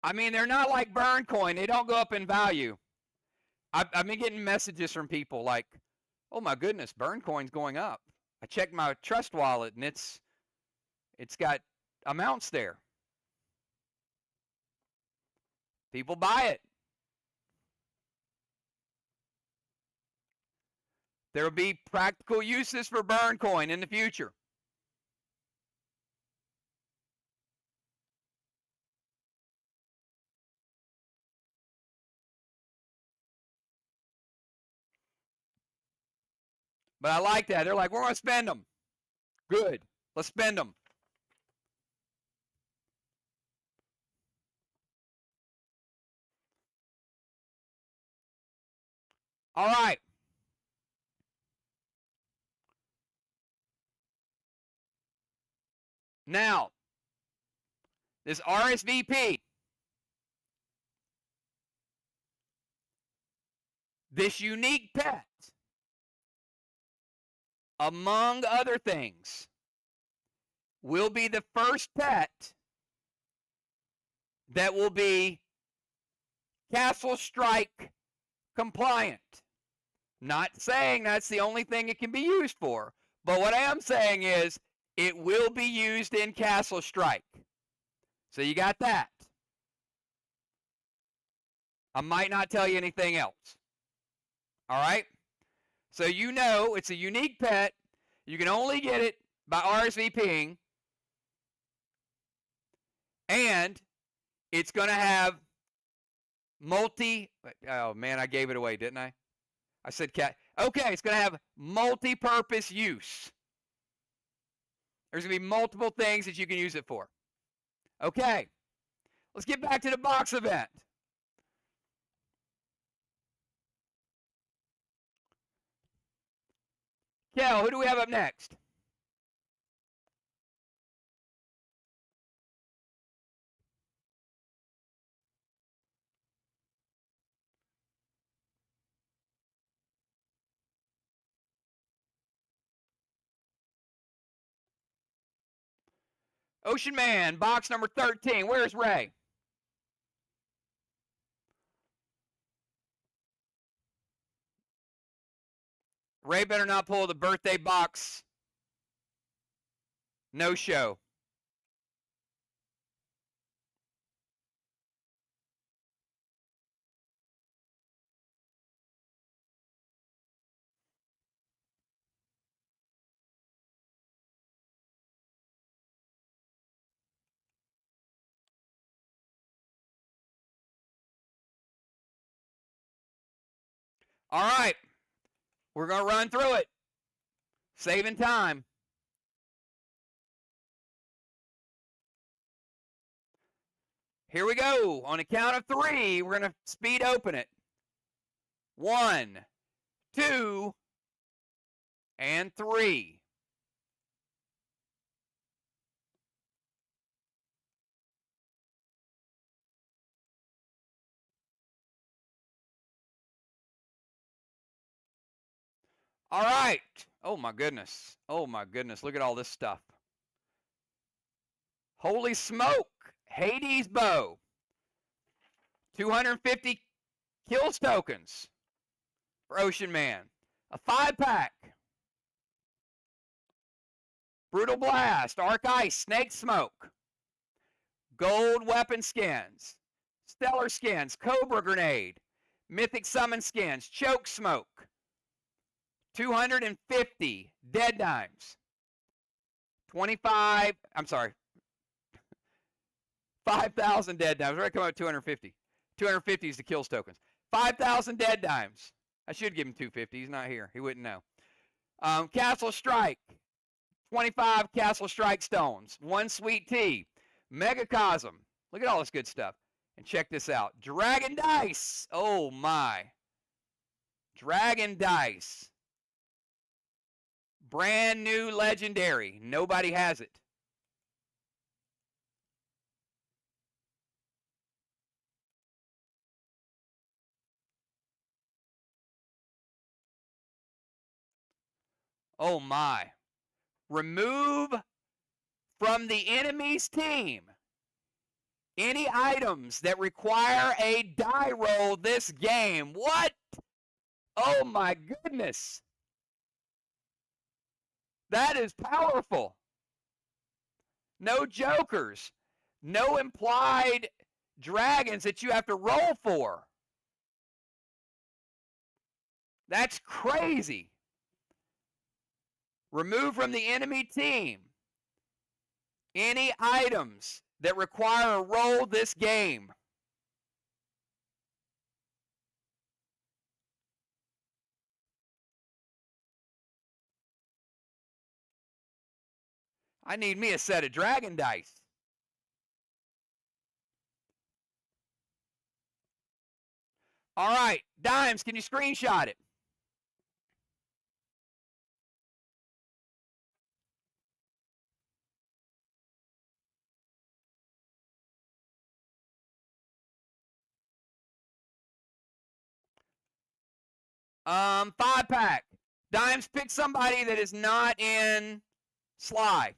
I mean, they're not like burn coin. They don't go up in value. I've been getting messages from people like, oh my goodness, burn coin's going up. I checked my trust wallet and it's got amounts there. People buy it. There will be practical uses for burn coin in the future. But I like that. They're like, we're going to spend them. Good. Let's spend them. All right. Now, this RSVP, this unique pet, among other things, will be the first pet that will be Castle Strike compliant. Not saying that's the only thing it can be used for, but what I am saying is it will be used in Castle Strike. So you got that. I might not tell you anything else. All right? So you know it's a unique pet. You can only get it by RSVPing. And it's going to have oh man, I gave it away, didn't I? I said cat. Okay, it's going to have multi-purpose use. There's going to be multiple things that you can use it for. Okay, let's get back to the box event. Kel, who do we have up next? Ocean Man, box number 13. Where's Ray? Ray better not pull the birthday box. No show. All right. We're going to run through it. Saving time. Here we go. On a count of 3, we're going to speed open it. 1, 2, and 3. All right. Oh my goodness. Oh my goodness. Look at all this stuff. Holy smoke. Hades bow. 250 kills tokens for Ocean Man. A 5-pack. Brutal Blast. Arc Ice. Snake Smoke. Gold weapon skins. Stellar skins. Cobra Grenade. Mythic Summon skins. Choke Smoke. 250 dead dimes. 5,000 dead dimes. We're going to come out with 250. 250 is the kills tokens. 5,000 dead dimes. I should give him 250. He's not here. He wouldn't know. Castle Strike. 25 Castle Strike stones. 1 sweet tea. Megacosm. Look at all this good stuff. And check this out. Dragon Dice. Oh my. Dragon Dice. Brand new legendary. Nobody has it. Oh my. Remove from the enemy's team any items that require a die roll this game. What? Oh my goodness. That is powerful. No jokers. No implied dragons that you have to roll for. That's crazy. Remove from the enemy team any items that require a roll this game. I need me a set of dragon dice. All right, Dimes, can you screenshot it? Five pack. Dimes, pick somebody that is not in Sly.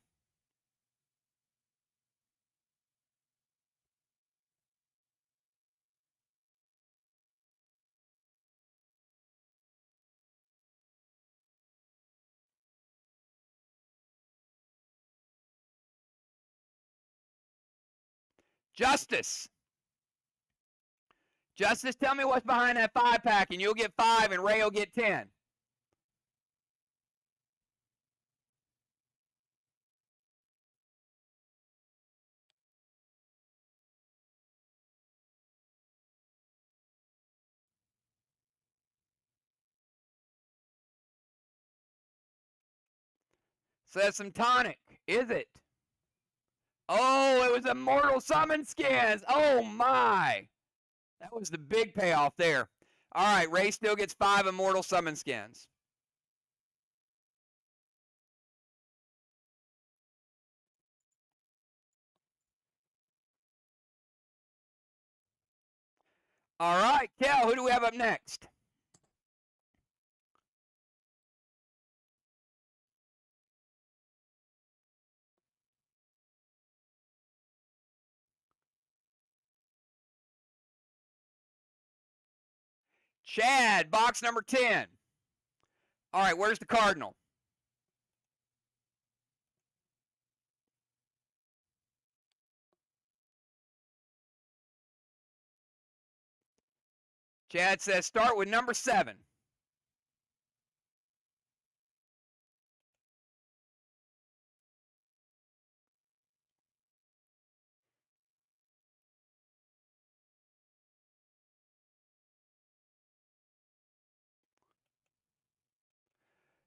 Justice. Justice, tell me what's behind that 5-pack, and you'll get 5, and Ray will get 10. Says some tonic. Is it? Oh, it was Immortal Summon Skins. Oh, my. That was the big payoff there. All right, Ray still gets 5 Immortal Summon Skins. All right, Kel, who do we have up next? Chad, box number 10. All right, where's the Cardinal? Chad says start with number 7.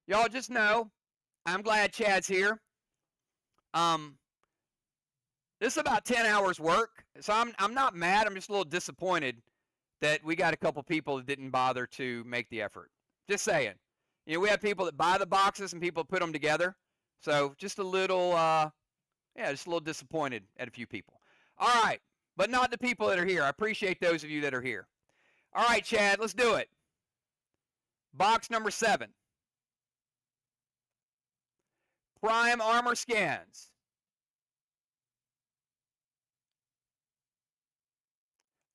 Y'all just know, I'm glad Chad's here. This is about 10 hours work, so I'm not mad. I'm just a little disappointed that we got a couple people that didn't bother to make the effort. Just saying. You know, we have people that buy the boxes and people put them together. So just a little, just a little disappointed at a few people. All right, but not the people that are here. I appreciate those of you that are here. All right, Chad, let's do it. Box number 7. Prime Armor Scans.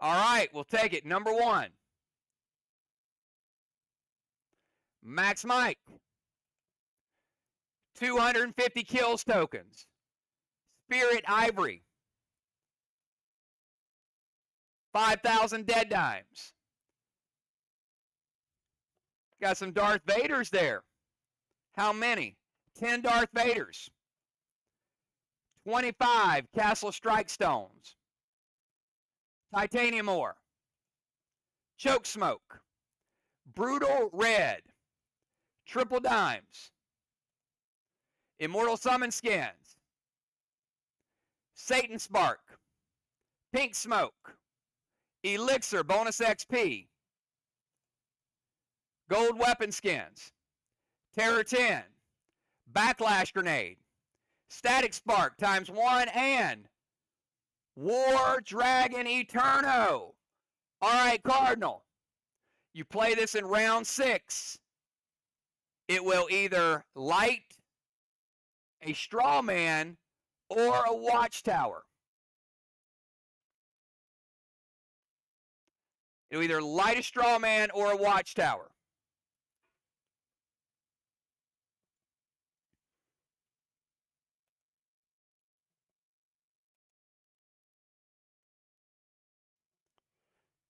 All right, we'll take it. Number 1. Max Mike. 250 kills tokens. Spirit Ivory. 5,000 dead dimes. Got some Darth Vaders there. How many? 10 Darth Vaders. 25 Castle Strike Stones. Titanium Ore. Choke Smoke. Brutal Red. Triple Dimes. Immortal Summon Skins. Satan Spark. Pink Smoke. Elixir Bonus XP. Gold Weapon Skins. Terror 10. Backlash Grenade. Static Spark ×1 and War Dragon Eterno. All right, Cardinal. You play this in round 6. It will either light a straw man or a watchtower. It'll either light a straw man or a watchtower.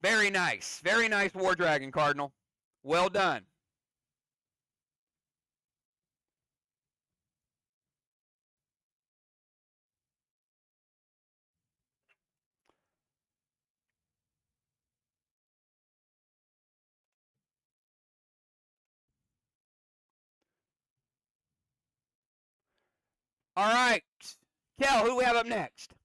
Very nice. Very nice War Dragon, Cardinal. Well done. All right. Kel, who do we have up next?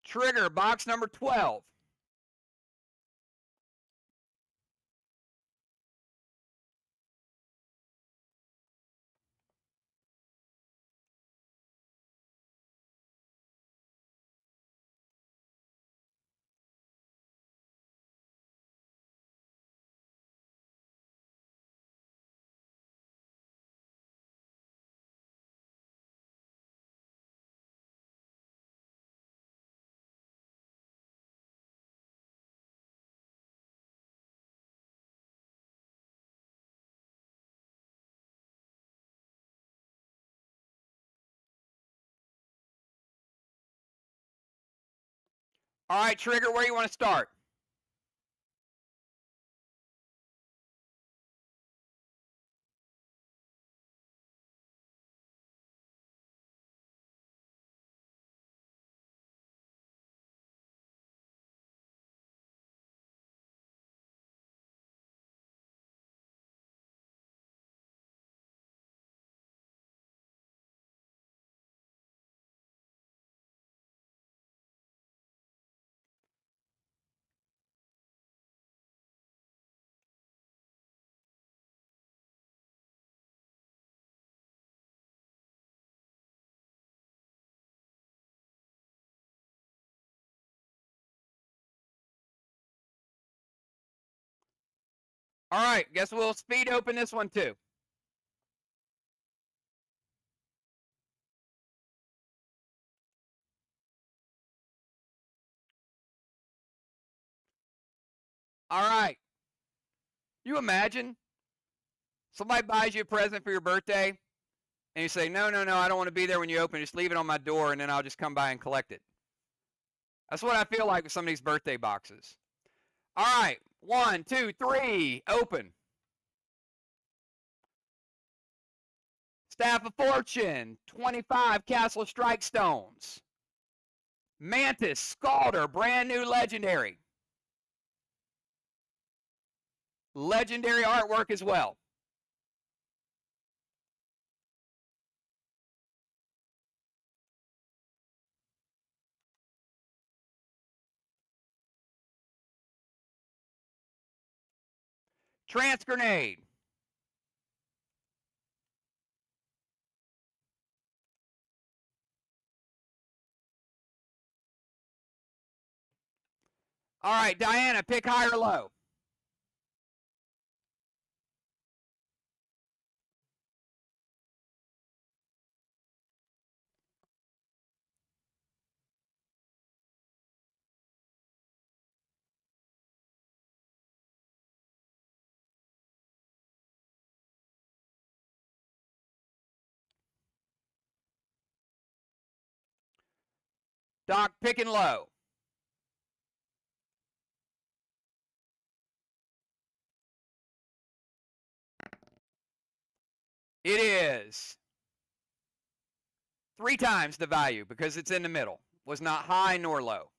Trigger, box number 12. All right, Trigger, where you want to start? All right, guess we'll speed open this one too. All right. You imagine somebody buys you a present for your birthday and you say, no, I don't want to be there when you open it. Just leave it on my door and then I'll just come by and collect it. That's what I feel like with some of these birthday boxes. All right. 1, 2, 3. Open. Staff of Fortune. 25 Castle Strike Stones. Mantis Scalder. Brand new legendary. Legendary artwork as well. Trance Grenade. All right, Diana, pick high or low. Doc, picking low. It is 3 times the value because it's in the middle. Was not high nor low.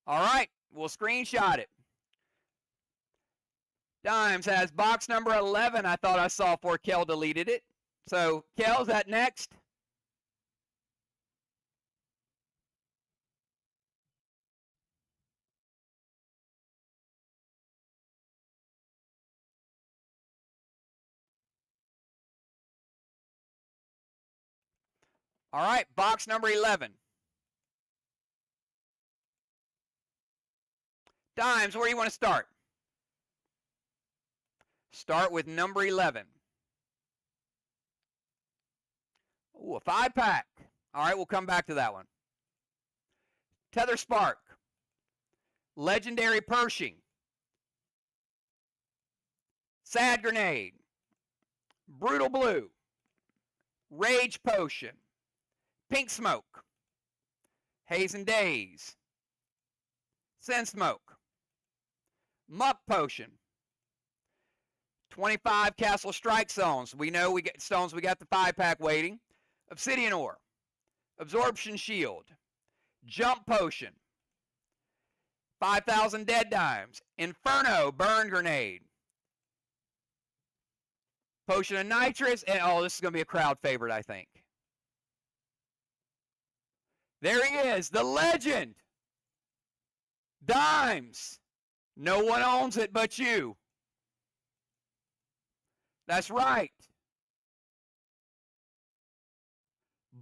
All right, we'll screenshot it. Dimes has box number 11. I thought I saw before Kel deleted it. So, Kel's that next? All right, box number 11. Dimes, where do you want to start? Start with number 11. Ooh, a 5-pack. All right, we'll come back to that one. Tether Spark. Legendary Pershing. Sad Grenade. Brutal Blue. Rage Potion. Pink Smoke. Haze and Daze. Sin Smoke. Muck Potion. 25 Castle Strike Stones. We know we get stones. We got the 5-pack waiting. Obsidian Ore. Absorption Shield. Jump Potion. 5,000 Dead Dimes. Inferno Burn Grenade. Potion of Nitrous. And, oh, this is going to be a crowd favorite, I think. There he is, the legend. Dimes. No one owns it but you. That's right.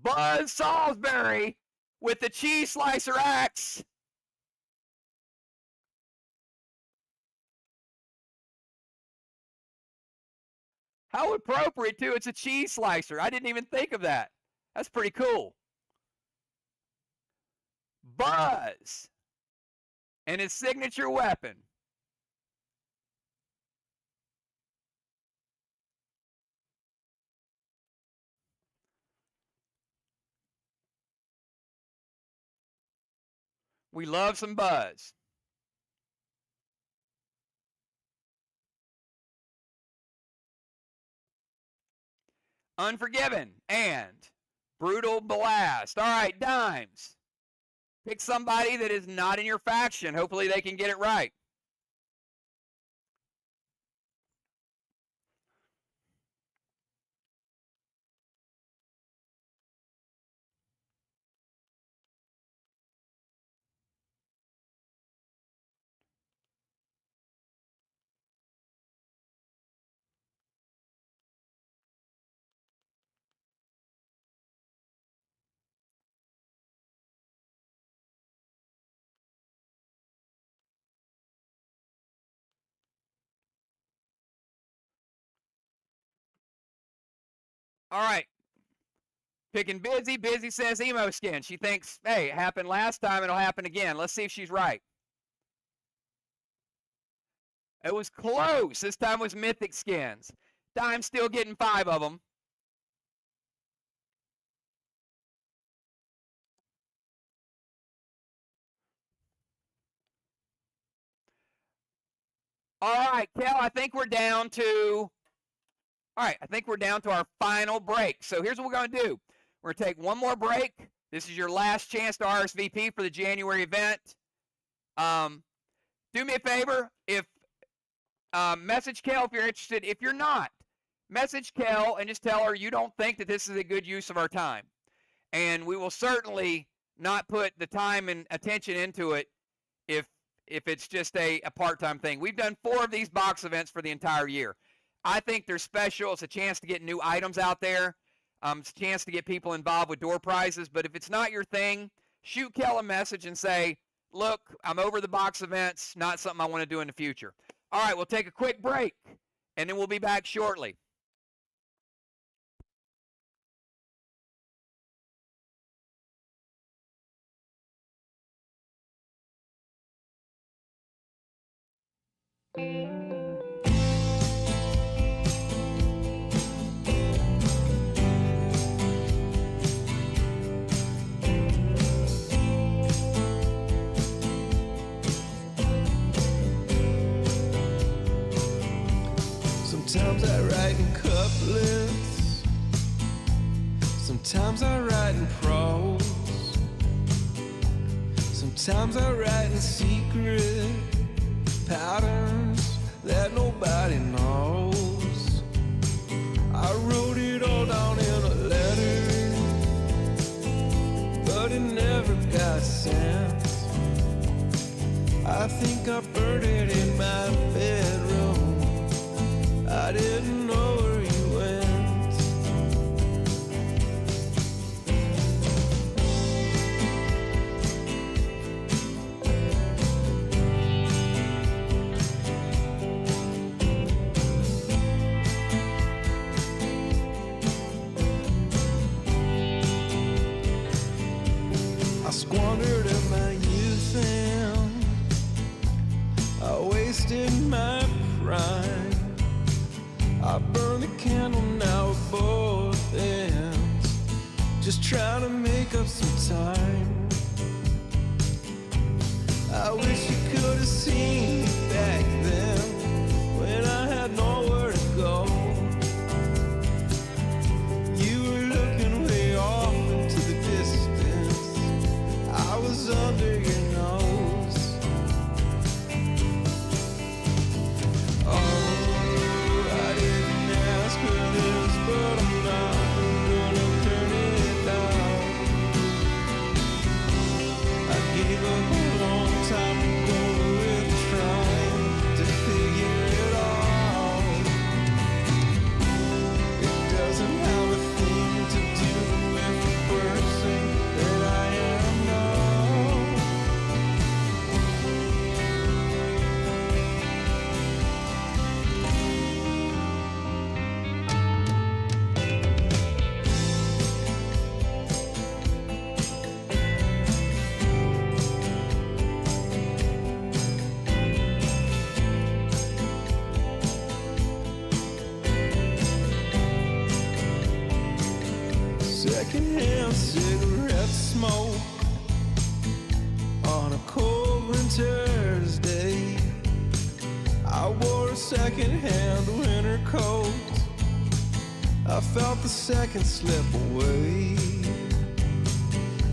Buzz Salisbury with the cheese slicer axe. How appropriate, too. It's a cheese slicer. I didn't even think of that. That's pretty cool. Buzz and his signature weapon. We love some Buzz. Unforgiven and Brutal Blast. All right, Dimes. Pick somebody that is not in your faction. Hopefully they can get it right. All right. Picking Busy. Busy says emo skin. She thinks, hey, it happened last time. It'll happen again. Let's see if she's right. It was close. This time was mythic skins. Dime's still getting 5 of them. All right, Kel, I think we're down to our final break. So here's what we're going to do. We're going to take one more break. This is your last chance to RSVP for the January event. Do me a favor. If message Kel if you're interested. If you're not, message Kel and just tell her you don't think that this is a good use of our time. And we will certainly not put the time and attention into it if it's just a part-time thing. We've done 4 of these box events for the entire year. I think they're special. It's a chance to get new items out there. It's a chance to get people involved with door prizes. But if it's not your thing, shoot Kel a message and say, look, I'm over the box events, not something I want to do in the future. All right, we'll take a quick break, and then we'll be back shortly. Sometimes I write in couplets, sometimes I write in prose, sometimes I write in secret patterns that nobody knows. I wrote it all down in a letter, but it never got sent. I think I burned it in my bedroom. I didn't know where you went. I squandered in my youth and I wasted my prime. I burn the candle now at both ends, just trying to make up some time. I wish you could have seen me back then, when I had nowhere to go. You were looking way off into the distance, I was under your nose. Oh, but I'm not gonna turn it down. secondhand cigarette smoke on a cold winter's day. I wore a secondhand winter coat. I felt the second slip away.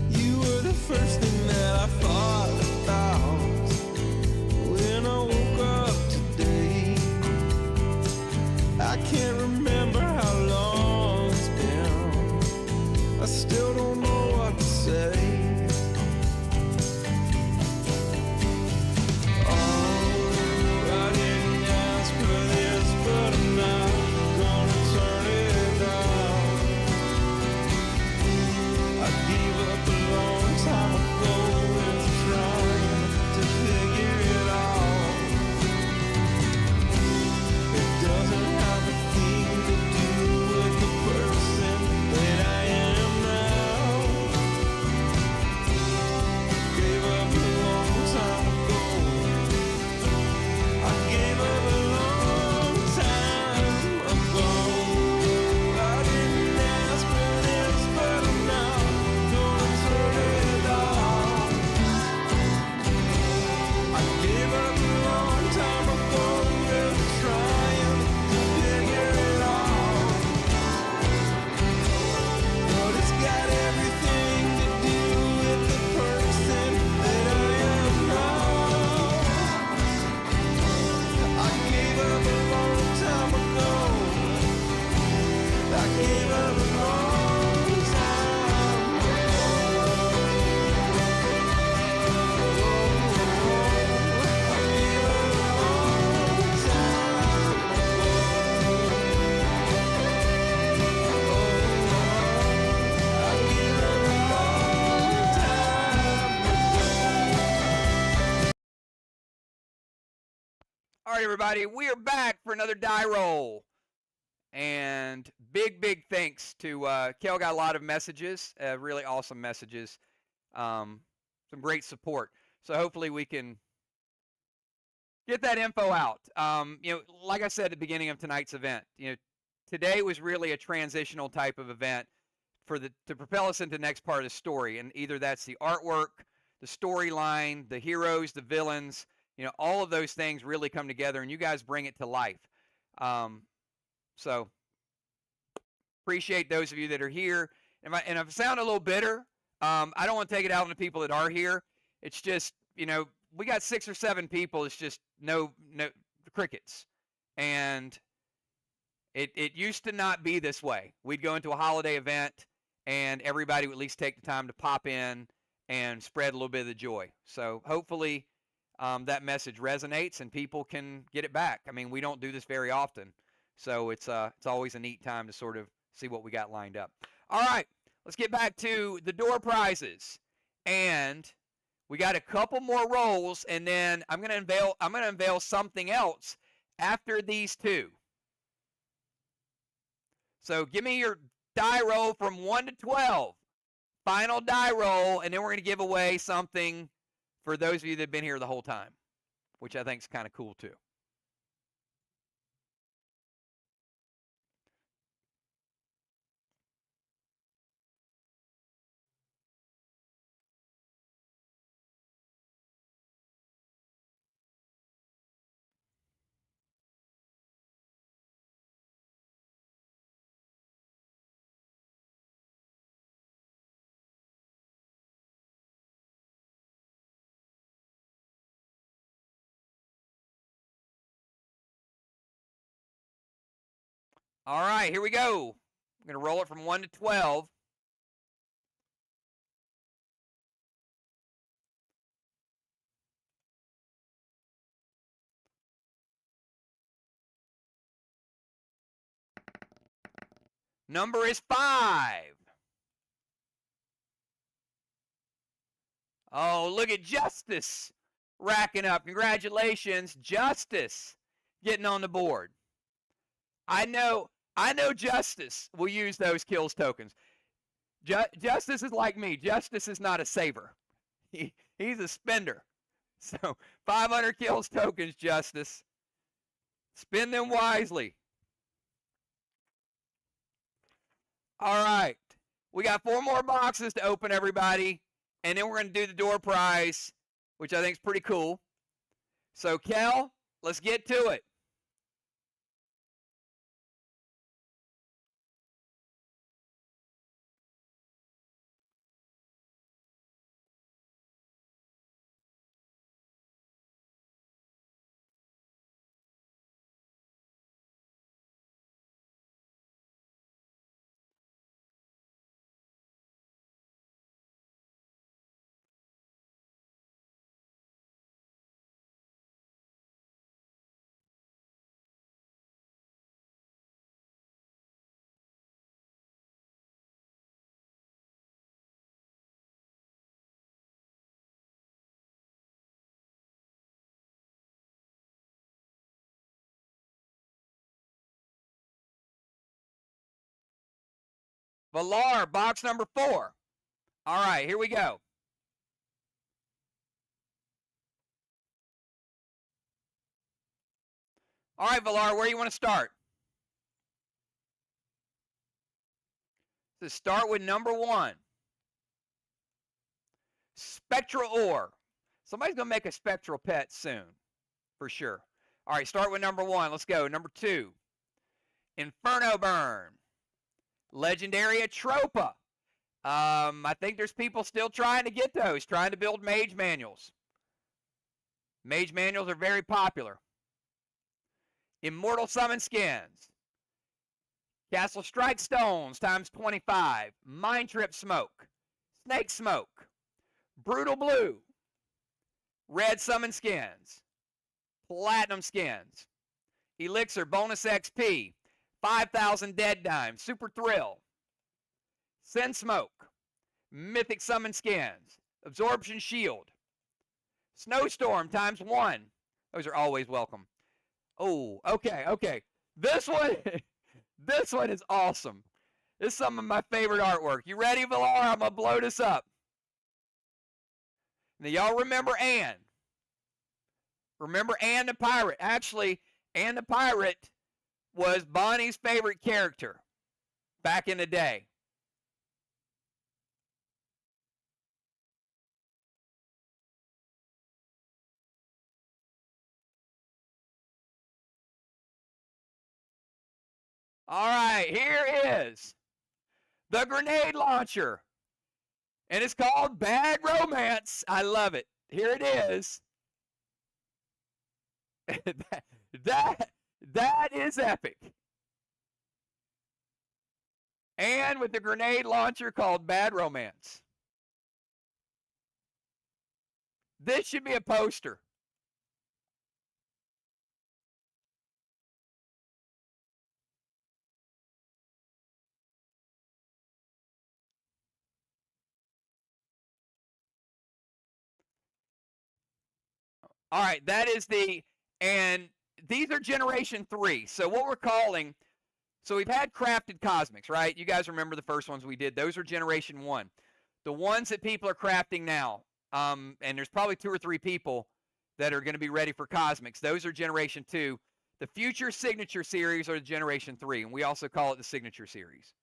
You were the first thing that I thought about when I woke up today. I can't remember how long it's been. I still don't know what to say. All right, everybody, we are back for another die roll. And big thanks to Kel. Got a lot of messages, really awesome messages, some great support. So hopefully we can get that info out. Like I said at the beginning of tonight's event, today was really a transitional type of event to propel us into the next part of the story. And either that's the artwork, the storyline, the heroes, the villains. All of those things really come together, and you guys bring it to life. So appreciate those of you that are here. And if I sound a little bitter, I don't want to take it out on the people that are here. It's just, we got 6 or 7 people. It's just no crickets. And it used to not be this way. We'd go into a holiday event, and everybody would at least take the time to pop in and spread a little bit of the joy. So hopefully that message resonates and people can get it back. I mean, we don't do this very often, so it's always a neat time to sort of see what we got lined up. All right, let's get back to the door prizes, and we got a couple more rolls, and then I'm gonna unveil something else after these two. So give me your die roll from 1 to 12. Final die roll, and then we're gonna give away something for those of you that have been here the whole time, which I think is kind of cool too. All right, here we go. I'm going to roll it from 1 to 12. Number is 5. Oh, look at Justice racking up. Congratulations, Justice, getting on the board. I know Justice will use those kills tokens. Justice is like me. Justice is not a saver. He's a spender. So 500 kills tokens, Justice. Spend them wisely. All right. We got 4 more boxes to open, everybody. And then we're going to do the door prize, which I think is pretty cool. So, Kel, let's get to it. Valar, box number 4. All right, here we go. All right, Valar, where do you want to start? So start with number 1. Spectral Ore. Somebody's going to make a spectral pet soon, for sure. All right, start with number 1. Let's go. Number 2. Inferno Burn. Legendary Atropa. I think there's people still trying to get those, trying to build mage manuals. Mage manuals are very popular. Immortal Summon Skins. Castle Strike Stones times 25. Mind Trip Smoke. Snake Smoke. Brutal Blue. Red Summon Skins. Platinum Skins. Elixir Bonus XP. 5,000 Dead Dimes. Super Thrill. Sin Smoke. Mythic Summon Skins. Absorption Shield. Snowstorm times 1. Those are always welcome. Oh, okay. This one, this one is awesome. This is some of my favorite artwork. You ready, Valar? I'm going to blow this up. Now, y'all remember Anne. Remember Anne the Pirate. Actually, Anne the Pirate was Bonnie's favorite character back in the day. All right, here is the grenade launcher. And it's called Bad Romance. I love it. Here it is. that is epic. And with the grenade launcher called Bad Romance. This should be a poster. All right, that is and these are generation 3. So what we're calling, so we've had crafted cosmics, right? You guys remember the first ones we did. Those are generation 1. The ones that people are crafting now, and there's probably 2 or 3 people that are going to be ready for cosmics. Those are generation 2. The future signature series are the generation 3, and we also call it the signature series.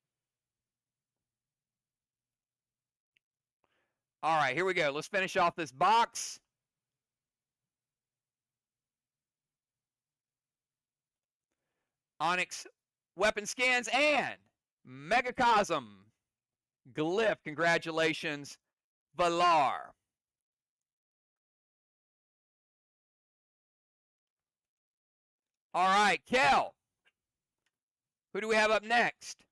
All right, here we go. Let's finish off this box. Onyx Weapon Skins and Megacosm Glyph. Congratulations, Valar. All right, Kel. Who do we have up next?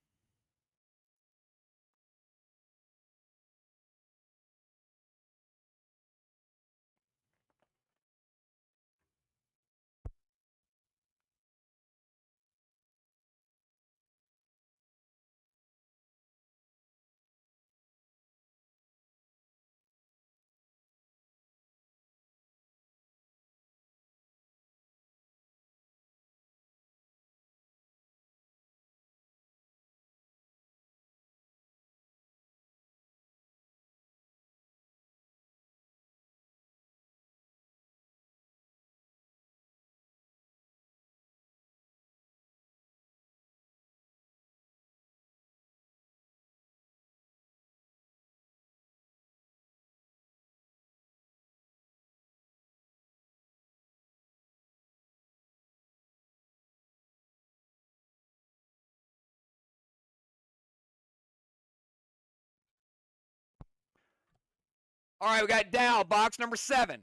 All right, we got Dow, box number 7.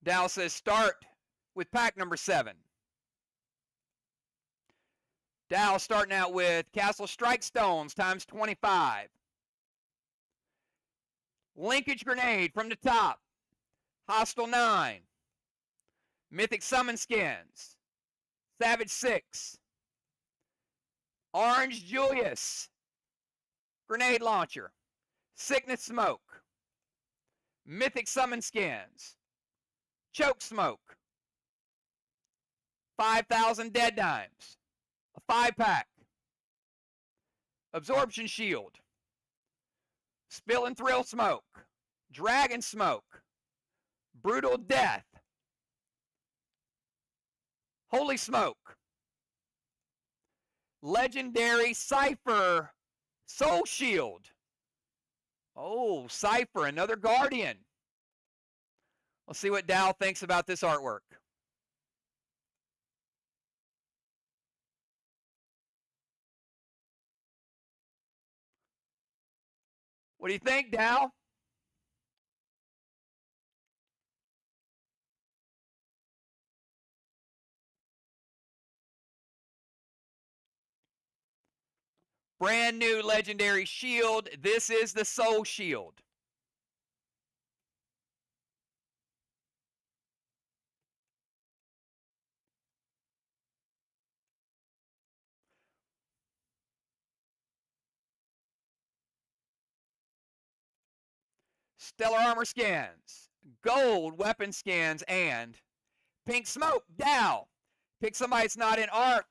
Dow says start with pack number 7. Dow starting out with Castle Strike Stones times 25. Linkage Grenade from the top. Hostile 9. Mythic Summon Skins. Savage 6. Orange Julius. Grenade Launcher. Sickness Smoke. Mythic Summon Skins. Choke Smoke. 5,000 Dead Dimes. A 5-pack. Absorption Shield. Spill and Thrill Smoke. Dragon Smoke. Brutal Death. Holy Smoke. Legendary Cypher Soul Shield. Oh, Cypher, another Guardian. Let's see what Dow thinks about this artwork. What do you think, Dow? Brand new legendary shield. This is the Soul Shield. Stellar Armor Skins, Gold Weapon Skins, and Pink Smoke. Dow. Pick somebody that's not in ARC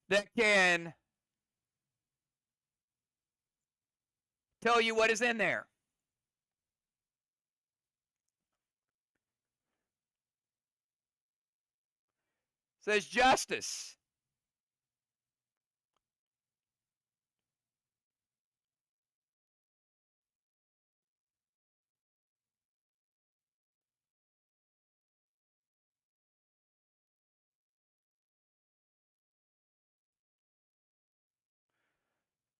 that can tell you what is in there. Says Justice.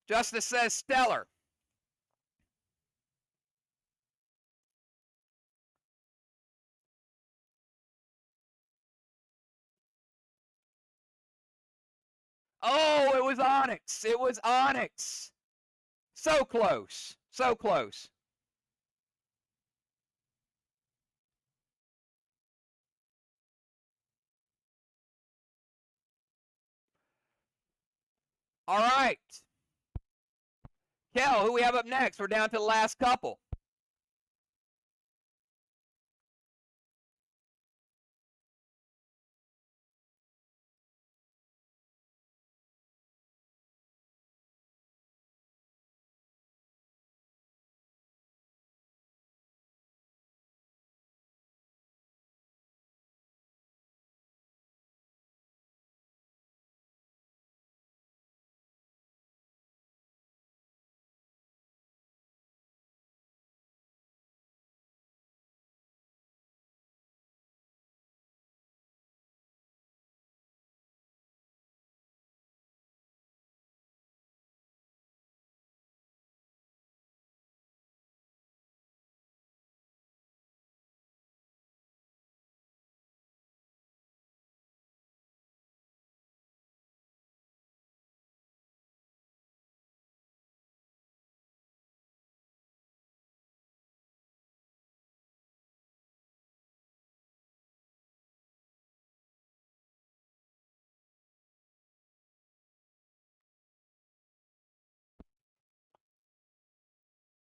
Justice says Stellar. Oh, it was Onyx. It was Onyx. So close. So close. All right. Kel, who we have up next? We're down to the last couple.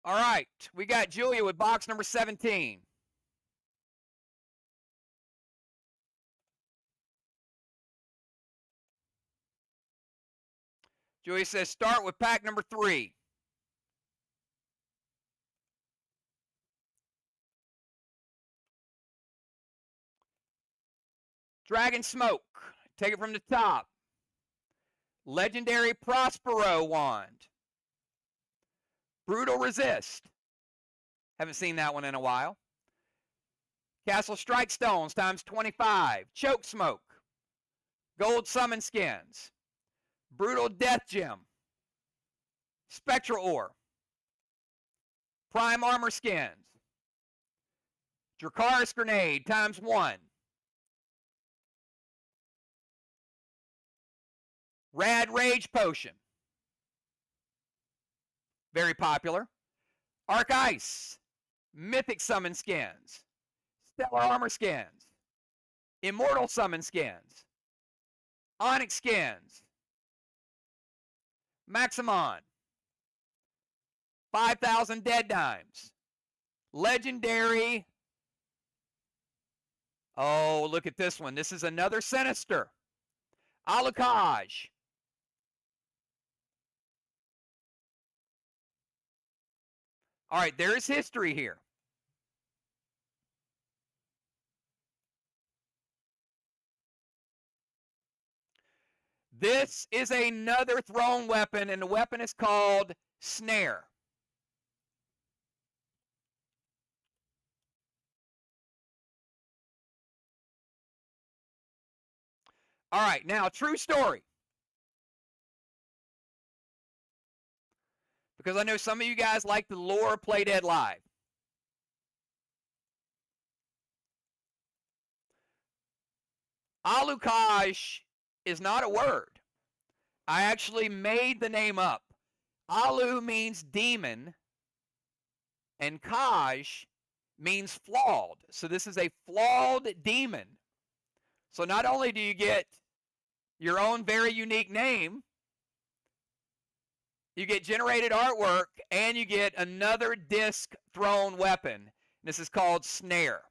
All right. We got Julia with box number 17. Julia says start with pack number 3. Dragon Smoke. Take it from the top. Legendary Prospero Wand. Brutal Resist. Haven't seen that one in a while. Castle Strike Stones times 25. Choke Smoke. Gold Summon Skins. Brutal Death Gem, Spectral Ore, Prime Armor Skins, Dracarys Grenade ×1, Rad Rage Potion, very popular, Arc Ice, Mythic Summon Skins, Stellar Armor Skins, Immortal Summon Skins, Onyx Skins, Maximon, 5,000 Dead Dimes, Legendary. Oh, look at this one. This is another Sinister. Alucard. All right, there is history here. This is another thrown weapon, and the weapon is called Snare. All right, now, true story. Because I know some of you guys like the lore of Play Dead Live. Alucard is not a word. I actually made the name up. Alu means demon, and Kaj means flawed. So this is a flawed demon. So not only do you get your own very unique name, you get generated artwork, and you get another disc thrown weapon. This is called Snare.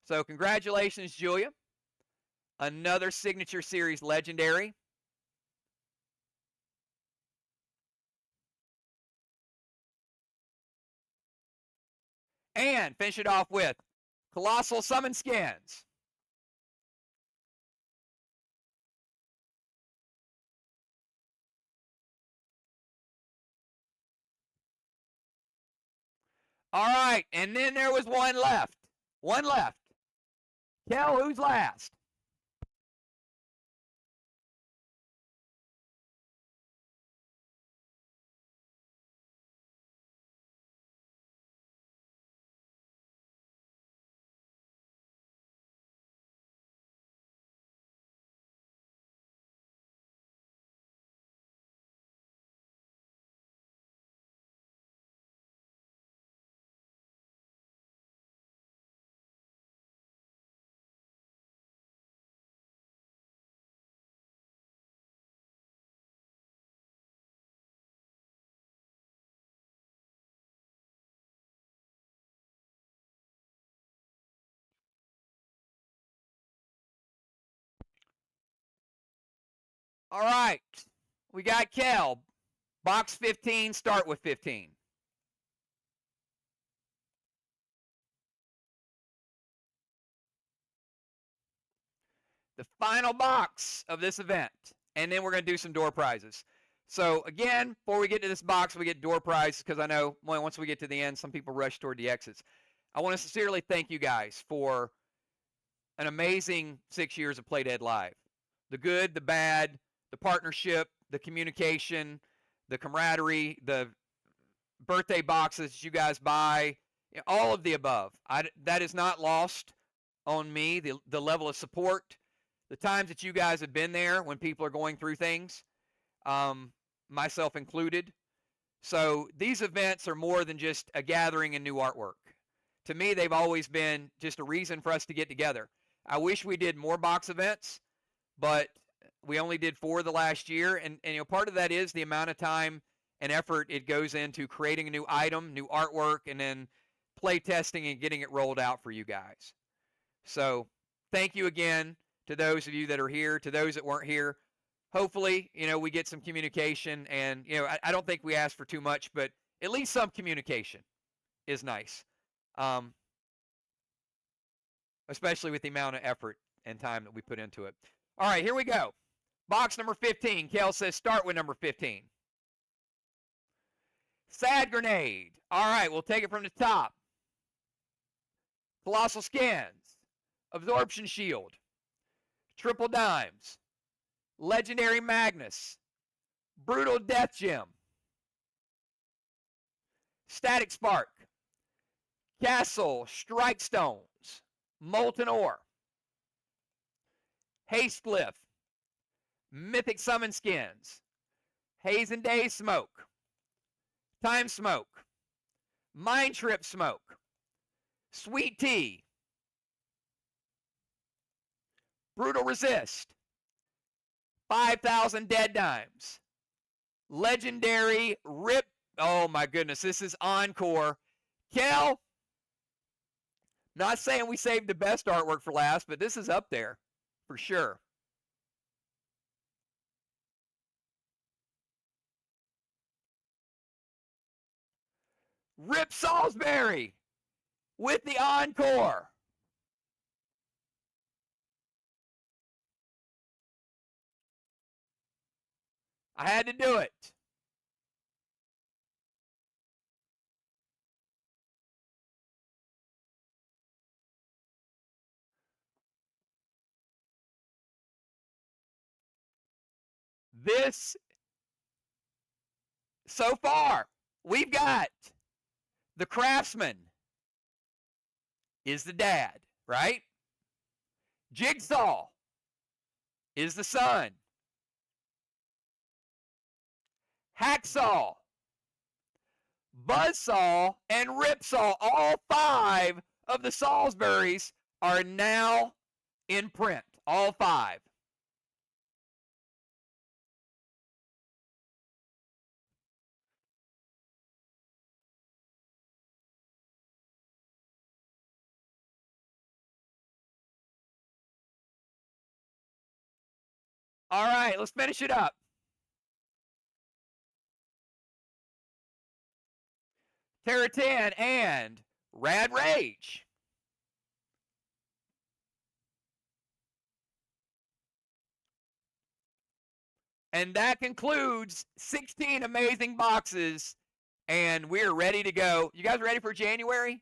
So congratulations, Julia. Another Signature Series Legendary. And finish it off with Colossal Summon Skins. All right, and then there was one left. One left. Kel, who's last? All right, we got Kel. Box 15, start with 15. The final box of this event, and then we're going to do some door prizes. So again, before we get to this box, we get door prizes, because I know once we get to the end, some people rush toward the exits. I want to sincerely thank you guys for an amazing 6 years of Play Dead Live. The good, the bad, the partnership, the communication, the camaraderie, the birthday boxes that you guys buy, all of the above. That is not lost on me, the level of support, the times that you guys have been there when people are going through things, myself included. So these events are more than just a gathering and new artwork. To me, they've always been just a reason for us to get together. I wish we did more box events, but we only did 4 the last year, and part of that is the amount of time and effort it goes into creating a new item, new artwork, and then play testing and getting it rolled out for you guys. So thank you again to those of you that are here, to those that weren't here. Hopefully, we get some communication, and I don't think we asked for too much, but at least some communication is nice, especially with the amount of effort and time that we put into it. All right, here we go. Box number 15. Kel says start with number 15. Sad Grenade. All right, we'll take it from the top. Colossal Skins. Absorption Shield. Triple Dimes, Legendary Magnus, Brutal Death Gem, Static Spark, Castle Strike Stones, Molten Ore, Haste Glyph, Mythic Summon Skins, Haze and Day Smoke, Time Smoke, Mind Trip Smoke, Sweet Tea, Brutal Resist, 5,000 Dead Dimes, Legendary Rip. Oh my goodness, this is Encore. Kel, not saying we saved the best artwork for last, but this is up there for sure. Rip Salisbury with the Encore. I had to do it. This, so far, we've got the Craftsman is the dad, right? Jigsaw is the son. Hacksaw, Buzzsaw, and Ripsaw, all 5 of the Salisburys are now in print. All 5. All right, let's finish it up. Terratan and Rad Rage. And that concludes 16 amazing boxes, and we're ready to go. You guys ready for January?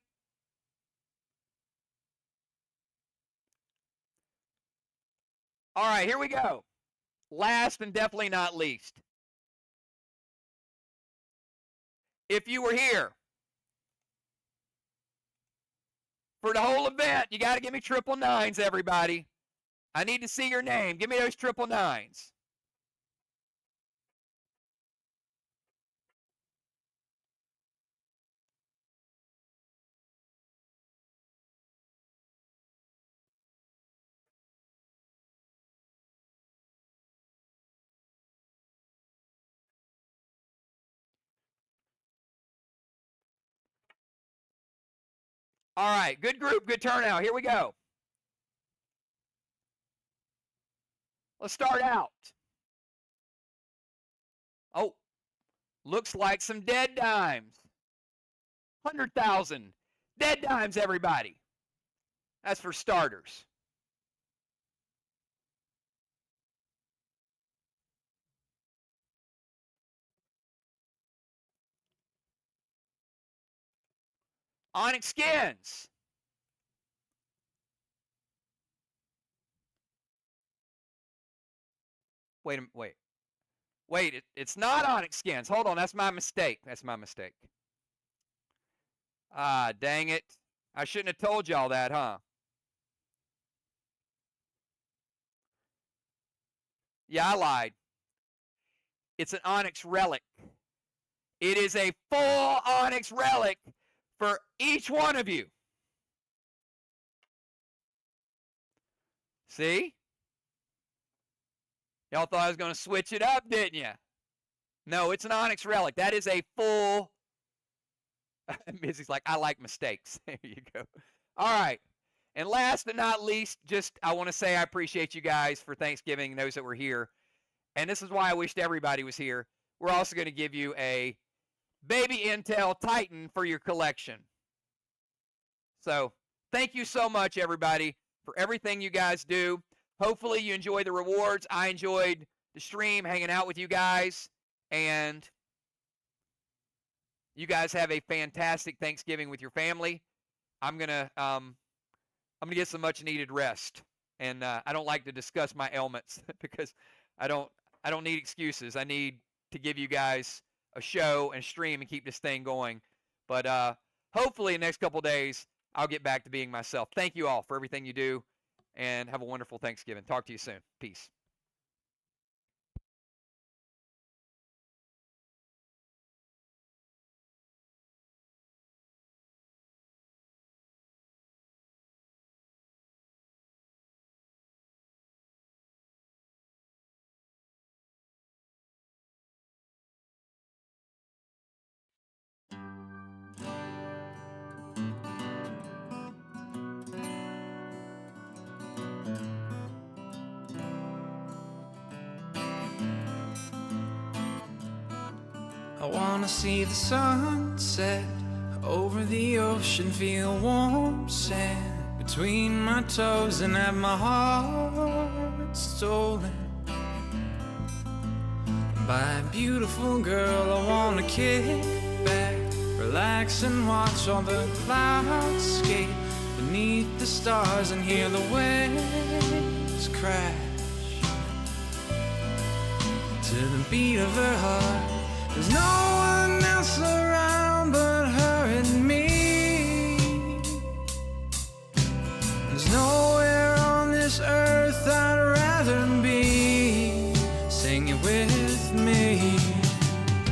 All right, here we go. Last and definitely not least. If you were here for the whole event, you got to give me 999s, everybody. I need to see your name. Give me those 999s. All right, good group, good turnout. Here we go. Let's start out. Oh, looks like some dead dimes. 100,000. Dead dimes, everybody. That's for starters. Onyx Skins. Wait, it's not Onyx Skins. Hold on, that's my mistake. That's my mistake. Ah, dang it. I shouldn't have told y'all that, huh? Yeah, I lied. It's an Onyx Relic. It is a full Onyx Relic for each one of you. See? Y'all thought I was going to switch it up, didn't you? No, it's an Onyx Relic. That is a full... Missy's like, I like mistakes. There you go. All right. And last but not least, just I want to say I appreciate you guys for Thanksgiving, those that were here. And this is why I wished everybody was here. We're also going to give you a Baby Intel Titan for your collection. So thank you so much, everybody, for everything you guys do. Hopefully you enjoy the rewards. I enjoyed the stream, hanging out with you guys. And you guys have a fantastic Thanksgiving with your family. I'm gonna get some much needed rest. and I don't like to discuss my ailments because I don't need excuses. I need to give you guys a show and stream and keep this thing going. But hopefully, in the next couple of days, I'll get back to being myself. Thank you all for everything you do, and have a wonderful Thanksgiving. Talk to you soon. Peace. I wanna see the sunset over the ocean, feel warm sand between my toes, and have my heart stolen by a beautiful girl. I wanna kick back, relax and watch all the clouds skate beneath the stars and hear the waves crash to the beat of her heart. There's no one else around.